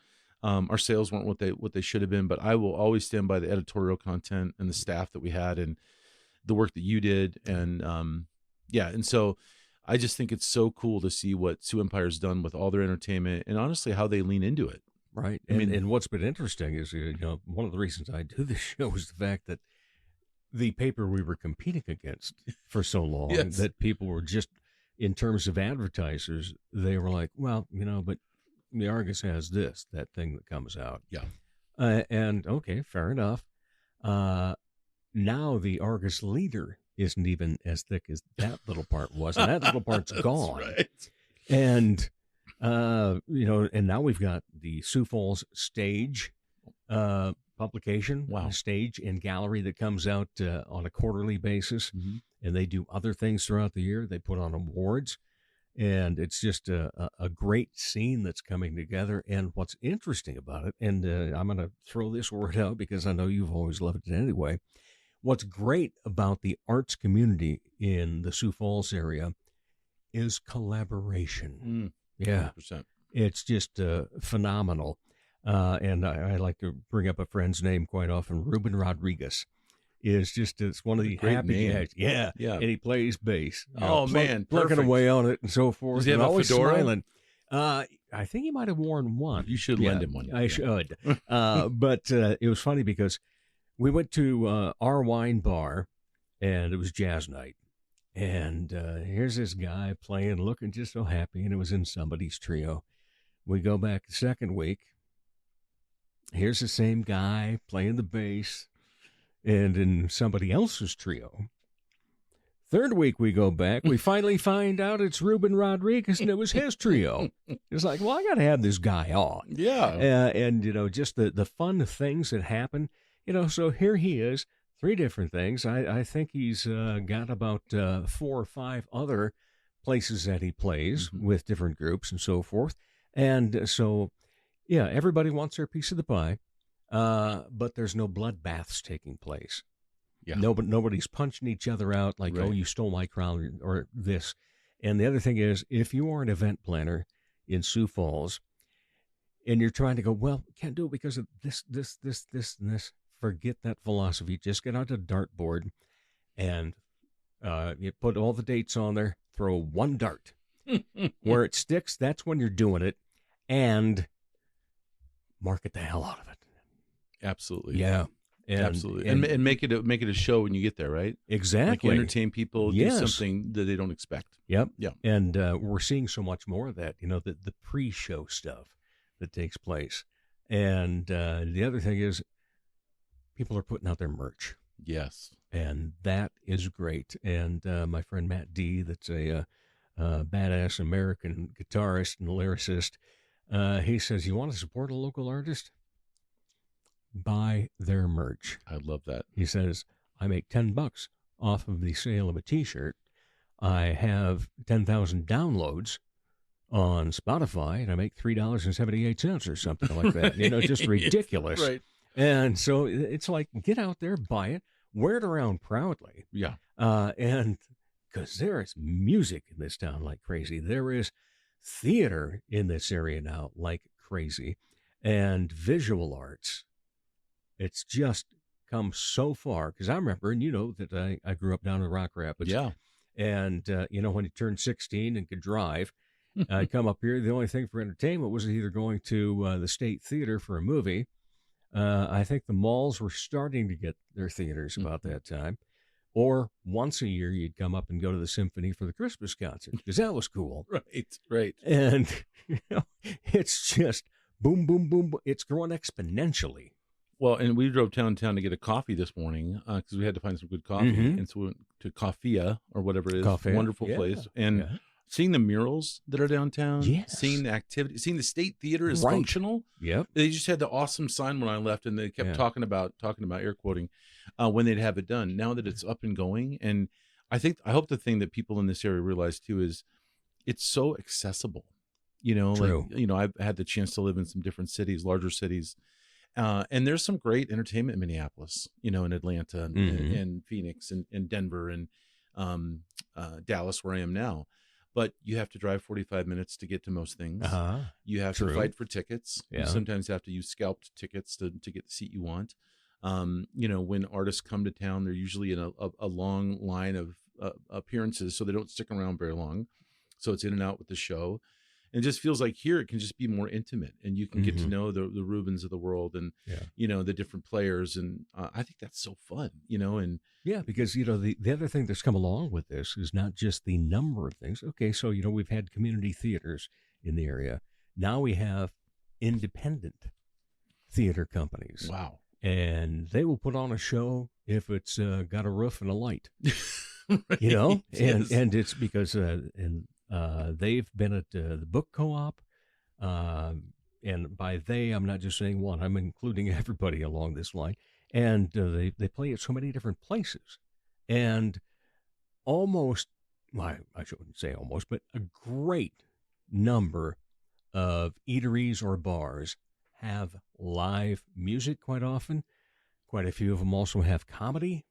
Our sales weren't what they should have been, but I will always stand by the editorial content and the staff that we had and the work that you did. And and so I just think it's so cool to see what Sioux Empire's done with all their entertainment and honestly how they lean into it. Right. And what's been interesting is, one of the reasons I do this show is the fact that the paper we were competing against for so long, Yes. that people were just, in terms of advertisers, they were like, well, but the Argus has that thing that comes out. Yeah. And okay, fair enough. Now the Argus leader isn't even as thick as that little part was, and that little part's gone. Right. And and now we've got the Sioux Falls Stage publication, Stage and Gallery, that comes out on a quarterly basis, and they do other things throughout the year. They put on awards, and it's just a great scene that's coming together. And what's interesting about it, and I'm going to throw this word out because I know you've always loved it anyway. What's great about the arts community in the Sioux Falls area is collaboration. Yeah, 100%. It's just phenomenal. And I like to bring up a friend's name quite often. Ruben Rodriguez it's one of the Great happy name. guys. Yeah. Yeah. And he plays bass. Man, plugging perfect. away on it and so forth. Does he have and a always fedora? smiling. I think he might have worn one. You should lend him one. I should. But it was funny because we went to our wine bar, and it was jazz night. And here's this guy playing, looking just so happy, and it was in somebody's trio. We go back the second week. Here's the same guy playing the bass, and in somebody else's trio. Third week we go back, we finally find out it's Ruben Rodriguez, and it was his trio. It's like, well, I got to have this guy on. Yeah. And just the fun things that happen. So here he is, 3 different things. I think he's got about 4 or 5 other places that he plays with different groups and so forth. And so, yeah, everybody wants their piece of the pie, but there's no bloodbaths taking place. Yeah. Nobody's punching each other out like, Right. oh, you stole my crown or this. And the other thing is, if you are an event planner in Sioux Falls and you're trying to go, well, can't do it because of this, and this, forget that philosophy. Just get out a dartboard and you put all the dates on there, throw one dart. Where it sticks, that's when you're doing it, and market the hell out of it. Absolutely. Yeah. Absolutely. And make it a show when you get there, right? Exactly. Like entertain people, Yes. do something that they don't expect. Yep. Yeah. And we're seeing so much more of that, the pre-show stuff that takes place. And the other thing is people are putting out their merch. Yes. And that is great. And my friend Matt D, that's a badass American guitarist and lyricist, he says, you want to support a local artist? Buy their merch. I love that. He says, I make $10 off of the sale of a T-shirt. I have 10,000 downloads on Spotify, and I make $3.78 or something like that. Just ridiculous. Right. And so it's like, get out there, buy it, wear it around proudly. Yeah. And because there is music in this town like crazy. There is theater in this area now like crazy, and visual arts. It's just come so far. Because I remember, and that I grew up down in Rock Rapids. Yeah. And, when you turned 16 and could drive, I'd come up here. The only thing for entertainment was either going to the State Theater for a movie. I think the malls were starting to get their theaters about that time. Or once a year, you'd come up and go to the Symphony for the Christmas concert, because that was cool. Right. And, it's just boom, boom, boom. It's growing exponentially. Well, and we drove downtown to get a coffee this morning because we had to find some good coffee. And so we went to Coffea or whatever it is. Coffea, Wonderful yeah, place. And seeing the murals that are downtown, seeing the activity, seeing the State Theater is functional. Yep. They just had the awesome sign when I left, and they kept talking about air quoting when they'd have it done. Now that it's up and going, and I hope the thing that people in this area realize too is it's so accessible. You know, True. like, you know, I've had the chance to live in some different cities, larger cities. And there's some great entertainment in Minneapolis, you know, in Atlanta and Phoenix and Denver and Dallas, where I am now. But you have to drive 45 minutes to get to most things. You have to fight for tickets. Yeah. You sometimes have to use scalped tickets to get the seat you want. You know, when artists come to town, they're usually in a long line of appearances, so they don't stick around very long. So it's in and out with the show. And it just feels like here it can just be more intimate, and you can get to know the Rubens of the world and, you know, the different players. And I think that's so fun, you know, and Yeah, because, you know, the other thing that's come along with this is not just the number of things. Okay, so, you know, we've had community theaters in the area. Now we have independent theater companies. wow. And they will put on a show if it's got a roof and a light, Right? you know? Yes. And it's because they've been at the book co-op. And by they, I'm not just saying one, I'm including everybody along this line. And they play at so many different places. And almost, well, I shouldn't say almost, but a great number of eateries or bars have live music quite often. Quite a few of them also have comedy.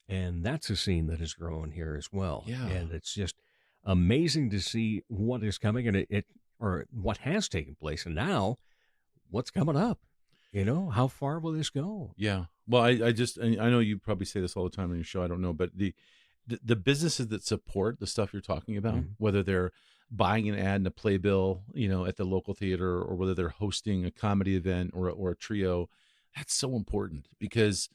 And that's a scene that is growing here as well. Yeah. And it's just amazing to see what is coming and or what has taken place. And now what's coming up? You know, how far will this go? Yeah. Well, I know you probably say this all the time on your show. I don't know, but the businesses that support the stuff you're talking about, whether they're buying an ad in a playbill, you know, at the local theater, or whether they're hosting a comedy event or a trio, that's so important, because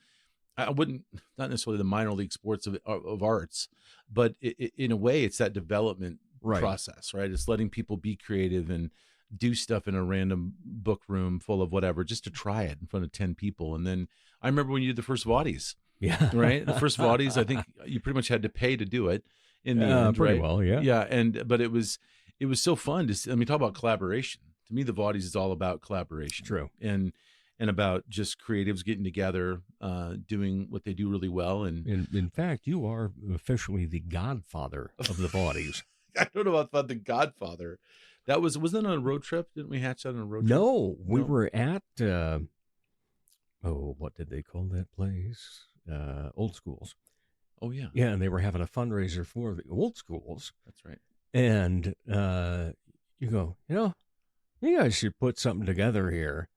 I wouldn't, not necessarily the minor league sports of arts, but in a way it's that development process, right? It's letting people be creative and do stuff in a random book room full of whatever, just to try it in front of 10 people. And then I remember when you did the first Vaudies, right? The first Vaudies, I think you pretty much had to pay to do it in the end, pretty right? well, yeah. Yeah. But it was so fun to, I mean, talk about collaboration. To me, the Vaudies is all about collaboration. True. And about just creatives getting together, doing what they do really well. And In fact, you are officially the godfather of the Vaudies. I don't know about the Godfather. That was that on a road trip? Didn't we hatch that on a road trip? No, we were at, what did they call that place? Old Schools. Oh, yeah. Yeah, and they were having a fundraiser for the Old Schools. That's right. And you go, you know, you guys should put something together here.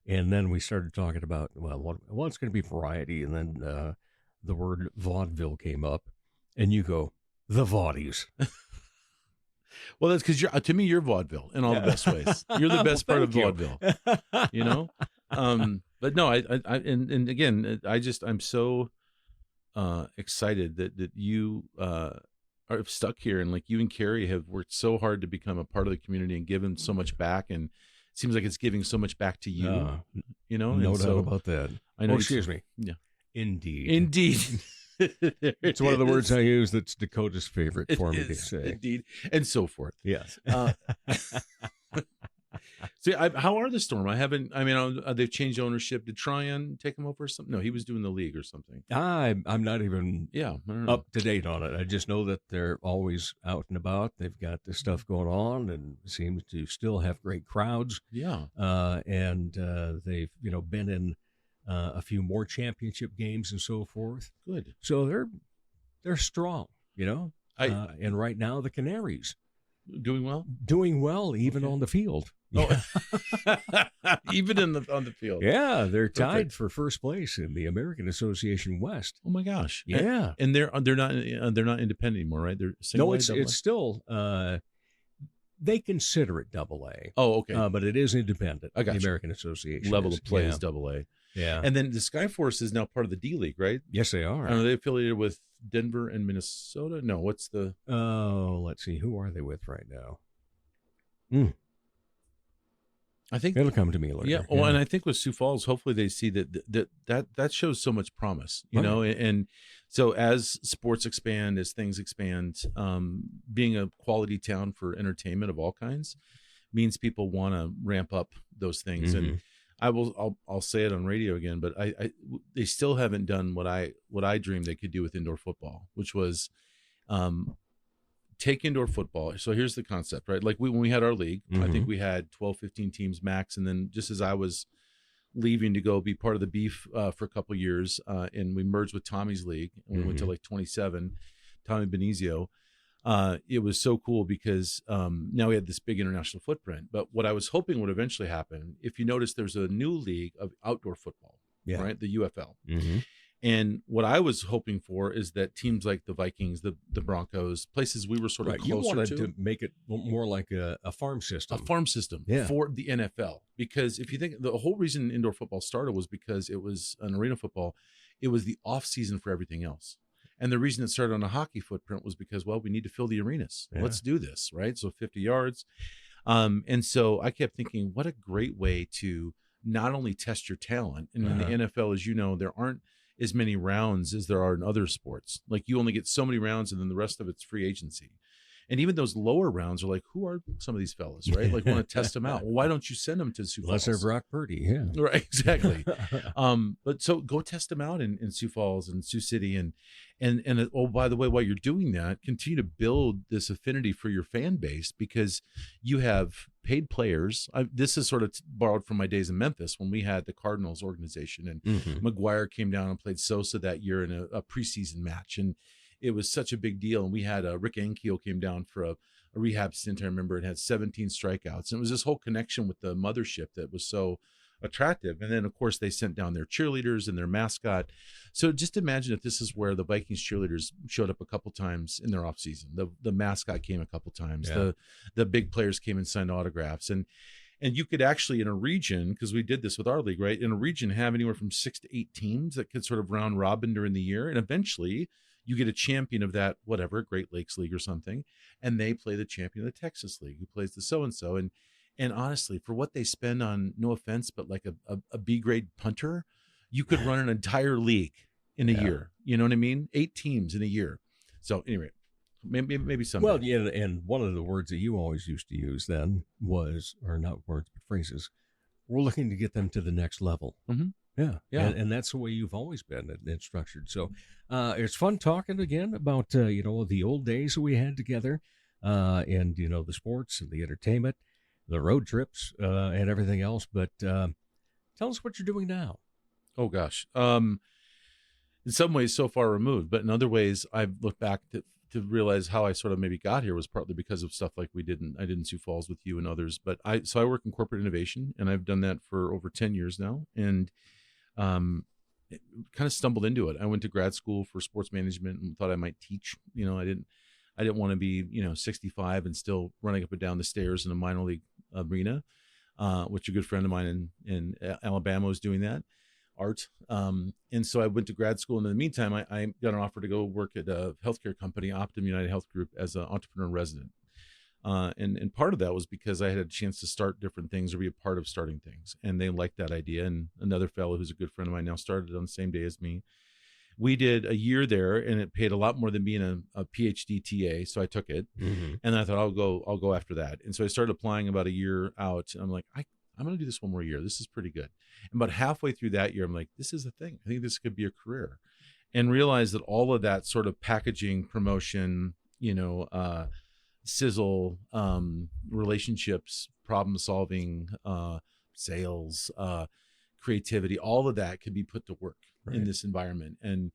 And then we started talking about, well, it's going to be variety. And then the word vaudeville came up. And you go, the Vaudies. Well, that's because to me, you're vaudeville in all the best ways. You're the best part of vaudeville, you know? But no, and again, I'm so excited that you are stuck here, and like you and Carrie have worked so hard to become a part of the community and given so much back, and it seems like it's giving so much back to you. You know, no doubt about that. I know. Excuse me. Yeah, indeed. It's one of the words I use that's Dakota's favorite for me to say. Indeed, and so forth. Yes. See, how are the Storm? They've changed ownership. Did Tryon take him over or something? No, he was doing the league or something. I'm not even I don't know. up to date on it. I just know that they're always out and about. They've got this stuff going on and seems to still have great crowds. Yeah. And they've, been in a few more championship games and so forth. Good. So they're strong, and right now the Canaries doing well, even on the field. Oh, even on the field. Yeah, they're tied for first place in the American Association West. Oh my gosh! Yeah, and they're not independent anymore, right? They're single. No, it's still. They consider it AA. Oh, okay. But it is independent. I got the you. American Association level of play is AA. Yeah, and then the Skyforce is now part of the D League, right? Yes, they are. Are they affiliated with Denver and Minnesota? No, what's the? Oh, let's see. Who are they with right now? I think it'll come to me later. Yeah. Well, and I think with Sioux Falls, hopefully they see that shows so much promise, you know. And so as sports expand, as things expand, being a quality town for entertainment of all kinds means people want to ramp up those things. Mm-hmm. And I'll say it on radio again, but they still haven't done what I dreamed they could do with indoor football, which was take indoor football. So here's the concept, right? Like when we had our league, I think we had 12, 15 teams max. And then just as I was leaving to go be part of the Beef for a couple of years, and we merged with Tommy's league, and we went to like 27, Tommy Benizio. It was so cool because now we had this big international footprint. But what I was hoping would eventually happen, if you notice, there's a new league of outdoor football, right? The UFL. And what I was hoping for is that teams like the Vikings, the Broncos, places we were sort of closer you wanted to make it more like a farm system. A farm system for the NFL. Because if you think the whole reason indoor football started was because it was an arena football. It was the off season for everything else. And the reason it started on a hockey footprint was because, well, we need to fill the arenas. Let's do this, right? So 50 yards. And so I kept thinking, what a great way to not only test your talent. And in the NFL, as you know, there aren't as many rounds as there are in other sports. Like you only get so many rounds and then the rest of it's free agency. And even those lower rounds are like, who are some of these fellas, right? Like want to test them out. Well, why don't you send them to Sioux Falls? Unless they're Brock Purdy, Right, exactly. But so go test them out in Sioux Falls and Sioux City. And oh, by the way, while you're doing that, continue to build this affinity for your fan base because you have paid players. This is sort of borrowed from my days in Memphis when we had the Cardinals organization and McGuire came down and played Sosa that year in a preseason match. And it was such a big deal. And we had Rick Ankiel came down for a rehab stint. I remember it had 17 strikeouts. And it was this whole connection with the mothership that was so attractive. And then, of course, they sent down their cheerleaders and their mascot. So just imagine if this is where the Vikings cheerleaders showed up a couple times in their offseason. The mascot came a couple times. The big players came and signed autographs. And you could actually, in a region, because we did this with our league, right? In a region, have anywhere from 6 to 8 teams that could sort of round robin during the year. And eventually you get a champion of that, whatever, Great Lakes League or something, and they play the champion of the Texas League, who plays the so-and-so. And honestly, for what they spend on, no offense, but like a B-grade punter, you could run an entire league in a year. You know what I mean? 8 teams in a year. So anyway, maybe someday. Well, yeah, and one of the words that you always used to use then was, or not words, but phrases, we're looking to get them to the next level. Yeah. And that's the way you've always been and structured. So it's fun talking again about, the old days that we had together and, the sports and the entertainment, the road trips and everything else. But tell us what you're doing now. Oh, gosh. In some ways so far removed, but in other ways I've looked back to realize how I sort of maybe got here was partly because of stuff like I did in Sioux Falls with you and others. But I work in corporate innovation, and I've done that for over 10 years now. And kind of stumbled into it. I went to grad school for sports management and thought I might teach. I didn't want to be 65 and still running up and down the stairs in a minor league arena, which a good friend of mine in Alabama was doing that, Art. And so I went to grad school, and in the meantime, I got an offer to go work at a healthcare company, Optum United Health Group, as an entrepreneur in resident. And part of that was because I had a chance to start different things or be a part of starting things. And they liked that idea. And another fellow who's a good friend of mine now started on the same day as me. We did a year there, and it paid a lot more than being a PhD TA. So I took it. And I thought, I'll go after that. And so I started applying about a year out. And I'm like, I'm going to do this one more year. This is pretty good. And about halfway through that year, I'm like, this is a thing. I think this could be a career. And realized that all of that sort of packaging, promotion, sizzle, relationships, problem solving, sales, creativity, all of that can be put to work in this environment. And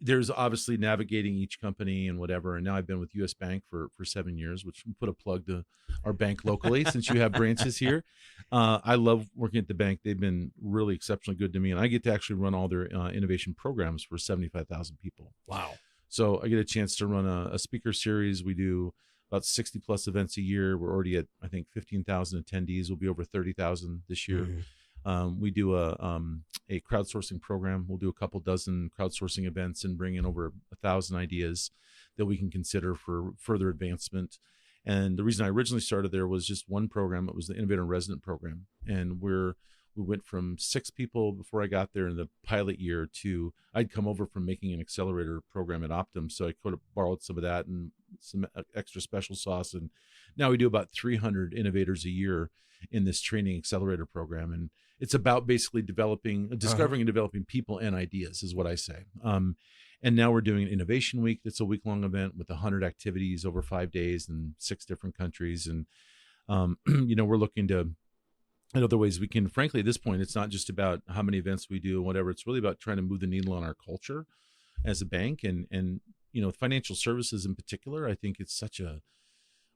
there's obviously navigating each company and whatever. And now I've been with US Bank for 7 years, which we put a plug to our bank locally since you have branches here. I love working at the bank. They've been really exceptionally good to me. And I get to actually run all their innovation programs for 75,000 people. Wow. So I get a chance to run a speaker series. We do about 60 plus events a year. We're already at, I think, 15,000 attendees. We'll be over 30,000 this year. We do a crowdsourcing program. We'll do a couple dozen crowdsourcing events and bring in over 1,000 ideas that we can consider for further advancement. And the reason I originally started there was just one program. It was the Innovator Resident Program. And we went from 6 people before I got there in the pilot year to I'd come over from making an accelerator program at Optum. So I could have borrowed some of that and some extra special sauce. And now we do about 300 innovators a year in this training accelerator program. And it's about basically discovering and developing people and ideas is what I say. And now we're doing an Innovation Week. That's a week-long event with 100 activities over 5 days in 6 different countries. And, we're looking to, in other ways we can, frankly, at this point, it's not just about how many events we do and whatever. It's really about trying to move the needle on our culture as a bank. And financial services in particular, I think it's such a,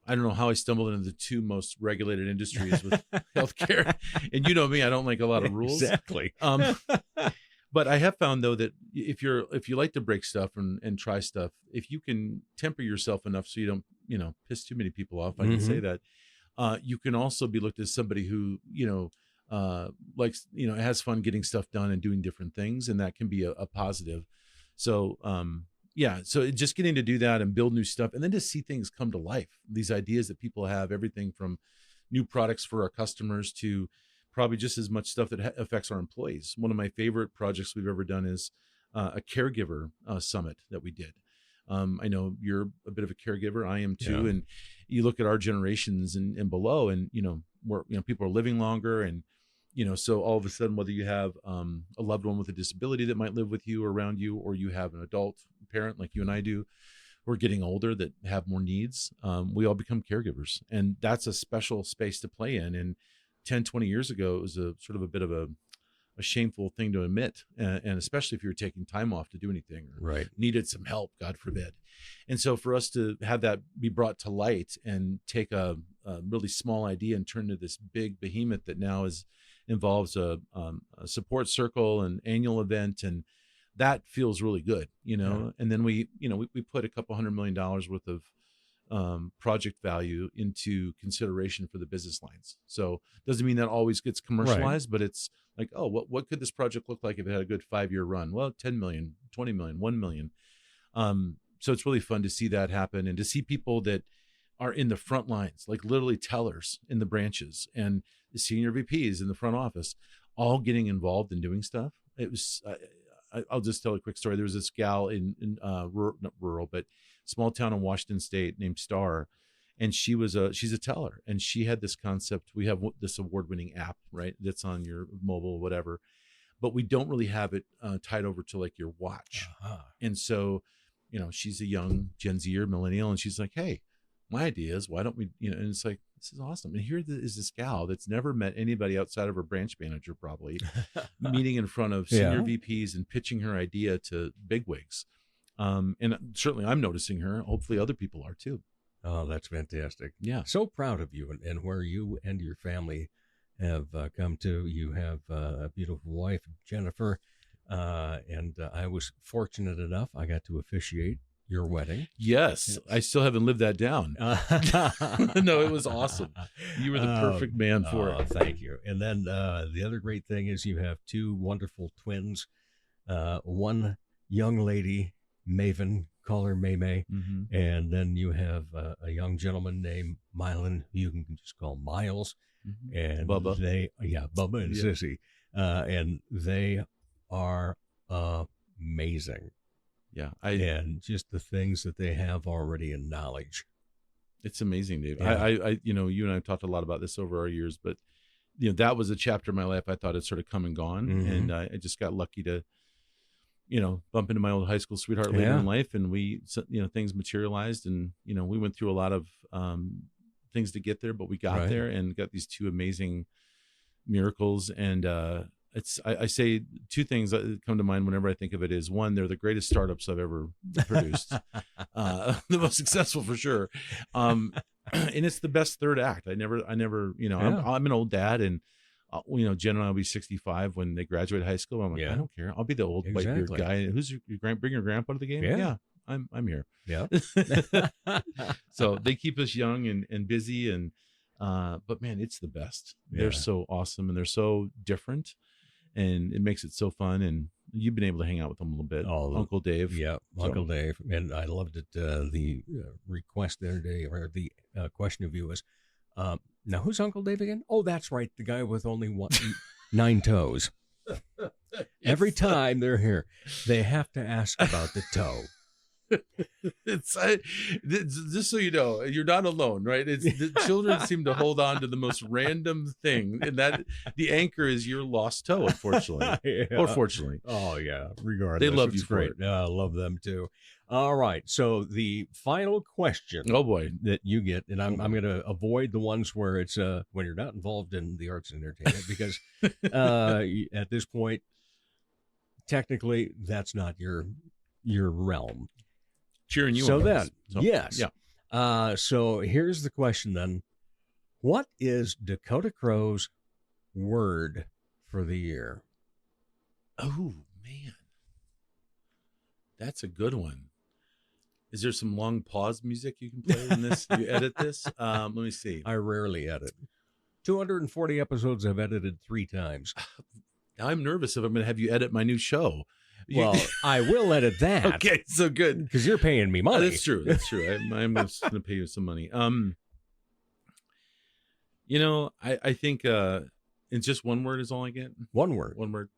I don't know how I stumbled into the 2 most regulated industries with healthcare. And you know me, I don't like a lot of rules. Exactly. But I have found though that if you like to break stuff and try stuff, if you can temper yourself enough so you don't, piss too many people off, I can say that, you can also be looked as somebody who, likes, has fun getting stuff done and doing different things. And that can be a positive. So, so just getting to do that and build new stuff and then to see things come to life, these ideas that people have, everything from new products for our customers to probably just as much stuff that affects our employees. One of my favorite projects we've ever done is a caregiver summit that we did. I know you're a bit of a caregiver. I am too. Yeah. And you look at our generations and below and, people are living longer and, so all of a sudden, whether you have a loved one with a disability that might live with you or around you, or you have an adult parent like you and I do, we're getting older that have more needs. We all become caregivers, and that's a special space to play in. And 10, 20 years ago, it was a sort of a bit of a shameful thing to admit, and especially if you were taking time off to do anything or needed some help, God forbid. And so for us to have that be brought to light and take a really small idea and turn to this big behemoth that now involves a support circle and annual event, and that feels really good, And then we put a couple $100 million worth of project value into consideration for the business lines. So doesn't mean that always gets commercialized, but it's like, oh, what could this project look like if it had a good 5-year run? Well, 10 million, 20 million, 1 million. So it's really fun to see that happen and to see people that are in the front lines, like literally tellers in the branches and the senior VPs in the front office, all getting involved in doing stuff. It was, I'll just tell a quick story. There was this gal in not rural, but small town in Washington State named Star. And she's a teller, and she had this concept. We have this award-winning app, right? That's on your mobile, whatever, but we don't really have it tied over to like your watch. And so, she's a young Gen Z or millennial, and she's like, hey, my idea is why don't we, and it's like, this is awesome. And here is this gal that's never met anybody outside of her branch manager, probably meeting in front of senior VPs and pitching her idea to bigwigs. And certainly I'm noticing her. Hopefully other people are too. Oh, that's fantastic. Yeah. So proud of you and where you and your family have come to. You have a beautiful wife, Jennifer, and I was fortunate enough. I got to officiate your wedding. Yes. I still haven't lived that down. No, it was awesome. You were the perfect man for it. Thank you. And then the other great thing is you have 2 wonderful twins. One young lady, Maven, call her May, and then you have a young gentleman named Mylan, who you can just call Miles, and Bubba. Bubba and Sissy, and they are amazing. Yeah, and just the things that they have already in knowledge. It's amazing, Dave. Yeah. I you and I have talked a lot about this over our years, but that was a chapter of my life I thought had sort of come and gone, and I just got lucky to bump into my old high school sweetheart later in life, and we, things materialized, and we went through a lot of things to get there, but we got there and got these 2 amazing miracles. And I say 2 things that come to mind whenever I think of it is, one, they're the greatest startups I've ever produced, the most successful for sure, and it's the best third act. I never, I'm an old dad, and Jen and I will be 65 when they graduate high school. I'm like, I don't care. I'll be the old white beard guy. Who's bring your grandpa to the game? Yeah, I'm here. Yeah. So they keep us young and busy, and but man, it's the best. They're so awesome, and they're so different, and it makes it so fun. And you've been able to hang out with them a little bit. Uncle Dave. Yeah, Uncle Dave. And I loved it. The request the other day, or the question of you was, now who's Uncle Dave again? Oh, that's right. The guy with only 9 toes. Every time they're here, they have to ask about the toe. It's just so you know, you're not alone, right? It's the children seem to hold on to the most random thing, and that the anchor is your lost toe, unfortunately, or fortunately. Oh yeah, regardless, they love it's you for great. it. Yeah, I love them too. All right, so the final question. Oh boy, that you get, and I'm going to avoid the ones where it's when you're not involved in the arts and entertainment because at this point, technically, that's not your realm. Cheering you so on. Then, so, yes. Yeah. So here's the question then. What is Dakota Crow's word for the year? Oh, man. That's a good one. Is there some long pause music you can play in this? You edit this? Let me see. I rarely edit. 240 episodes I've edited 3 times. Now I'm nervous if I'm going to have you edit my new show. Well, I will edit that. Okay, so good. Because you're paying me money. That's true. That's true. I'm just going to pay you some money. You know, I think it's just one word is all I get. One word. One word.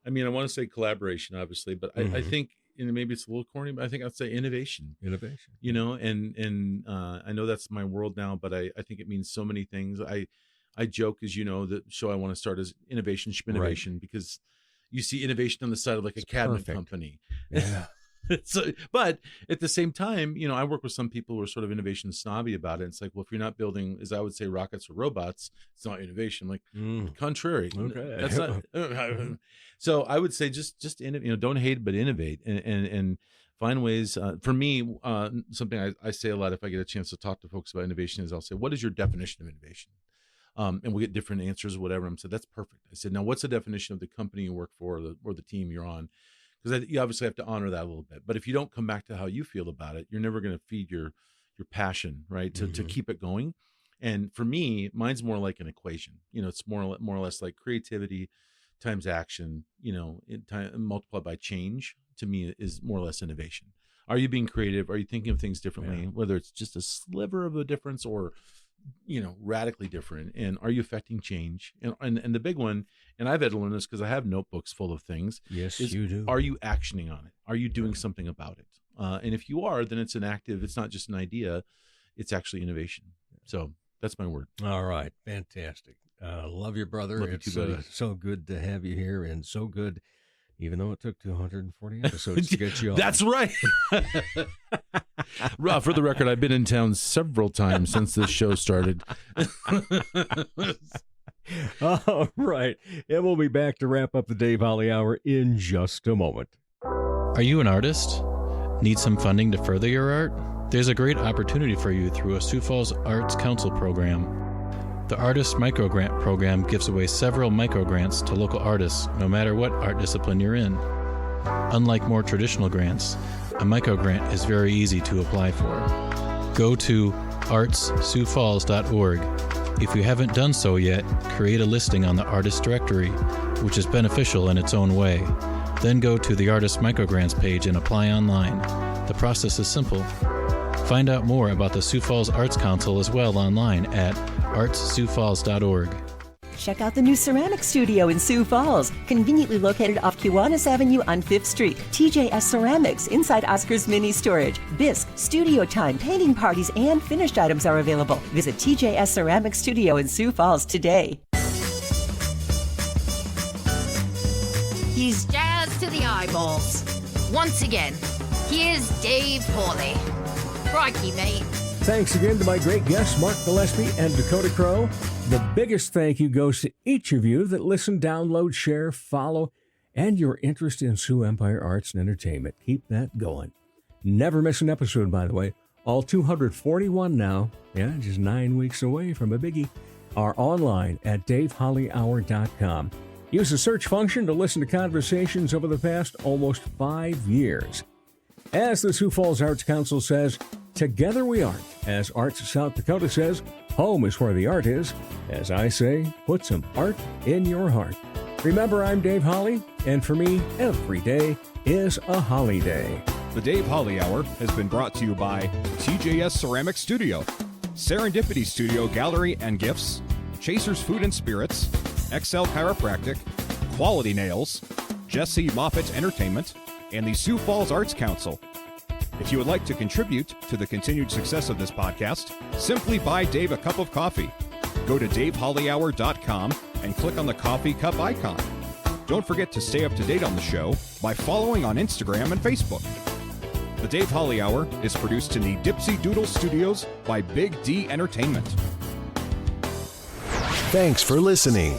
I mean, I want to say collaboration, obviously, but I think, and maybe it's a little corny, but I think I'd say innovation. Innovation. You know, and I know that's my world now, but I think it means so many things. I joke, as you know, the show I want to start is innovation, schminnovation, because you see innovation on the side of like a cabinet company. Yeah. So, but at the same time, you know, I work with some people who are sort of innovation snobby about it. It's like, well, if you're not building, as I would say, rockets or robots, it's not innovation. Like, contrary. Okay. That's not. So I would say just innovate. You know, don't hate, but innovate, and find ways. For me, something I say a lot if I get a chance to talk to folks about innovation is I'll say, what is your definition of innovation? And we'll get different answers, whatever. I'm said, that's perfect. I said, now what's the definition of the company you work for or the team you're on? Because you obviously have to honor that a little bit. But if you don't come back to how you feel about it, you're never going to feed your passion, right? To keep it going. And for me, mine's more like an equation. You know, it's more or less like creativity times action, you know, multiplied by change, to me is more or less innovation. Are you being creative? Are you thinking of things differently? Yeah. Whether it's just a sliver of a difference or, you know, radically different. And are you affecting change? And the big one, and I've had to learn this because I have notebooks full of things. Yes, you do. Are you actioning on it? Are you doing something about it? And if you are, then it's an active, it's not just an idea, it's actually innovation. So that's my word. All right. Fantastic. Love your brother. Love it's you too, buddy. So good to have you here, and so good, even though it took 240 episodes to get you on. That's right. For the record, I've been in town several times since this show started. All right. And we'll be back to wrap up the Dave Holly Hour in just a moment. Are you an artist? Need some funding to further your art? There's a great opportunity for you through a Sioux Falls Arts Council program. The Artist Microgrant program gives away several microgrants to local artists, no matter what art discipline you're in. Unlike more traditional grants, a microgrant is very easy to apply for. Go to artssiouxfalls.org. If you haven't done so yet, create a listing on the Artist Directory, which is beneficial in its own way. Then go to the Artist Microgrants page and apply online. The process is simple. Find out more about the Sioux Falls Arts Council as well online at artssiouxfalls.org. Check out the new ceramic studio in Sioux Falls, conveniently located off Kiwanis Avenue on 5th Street. TJS Ceramics inside Oscar's Mini Storage. Bisque, studio time, painting parties, and finished items are available. Visit TJS Ceramic Studio in Sioux Falls today. He's jazzed to the eyeballs. Once again, here's Dave Hawley. Crikey, mate. Thanks again to my great guests, Mark Gillespie and Dakota Crow. The biggest thank you goes to each of you that listen, download, share, follow, and your interest in Sioux Empire Arts and Entertainment. Keep that going. Never miss an episode, by the way. All 241 now, just 9 weeks away from a biggie, are online at davehollyhour.com. Use the search function to listen to conversations over the past almost 5 years. As the Sioux Falls Arts Council says, together we art. As Arts South Dakota says, home is where the art is. As I say, put some art in your heart. Remember, I'm Dave Holly, and for me, every day is a holiday. The Dave Holly Hour has been brought to you by TJS Ceramic Studio, Serendipity Studio Gallery and Gifts, Chasers Food and Spirits, XL Chiropractic, Quality Nails, Jesse Moffitt Entertainment, and the Sioux Falls Arts Council. If you would like to contribute to the continued success of this podcast, simply buy Dave a cup of coffee. Go to davehollyhour.com and click on the coffee cup icon. Don't forget to stay up to date on the show by following on Instagram and Facebook. The Dave Holly Hour is produced in the Dipsy Doodle Studios by Big D Entertainment. Thanks for listening.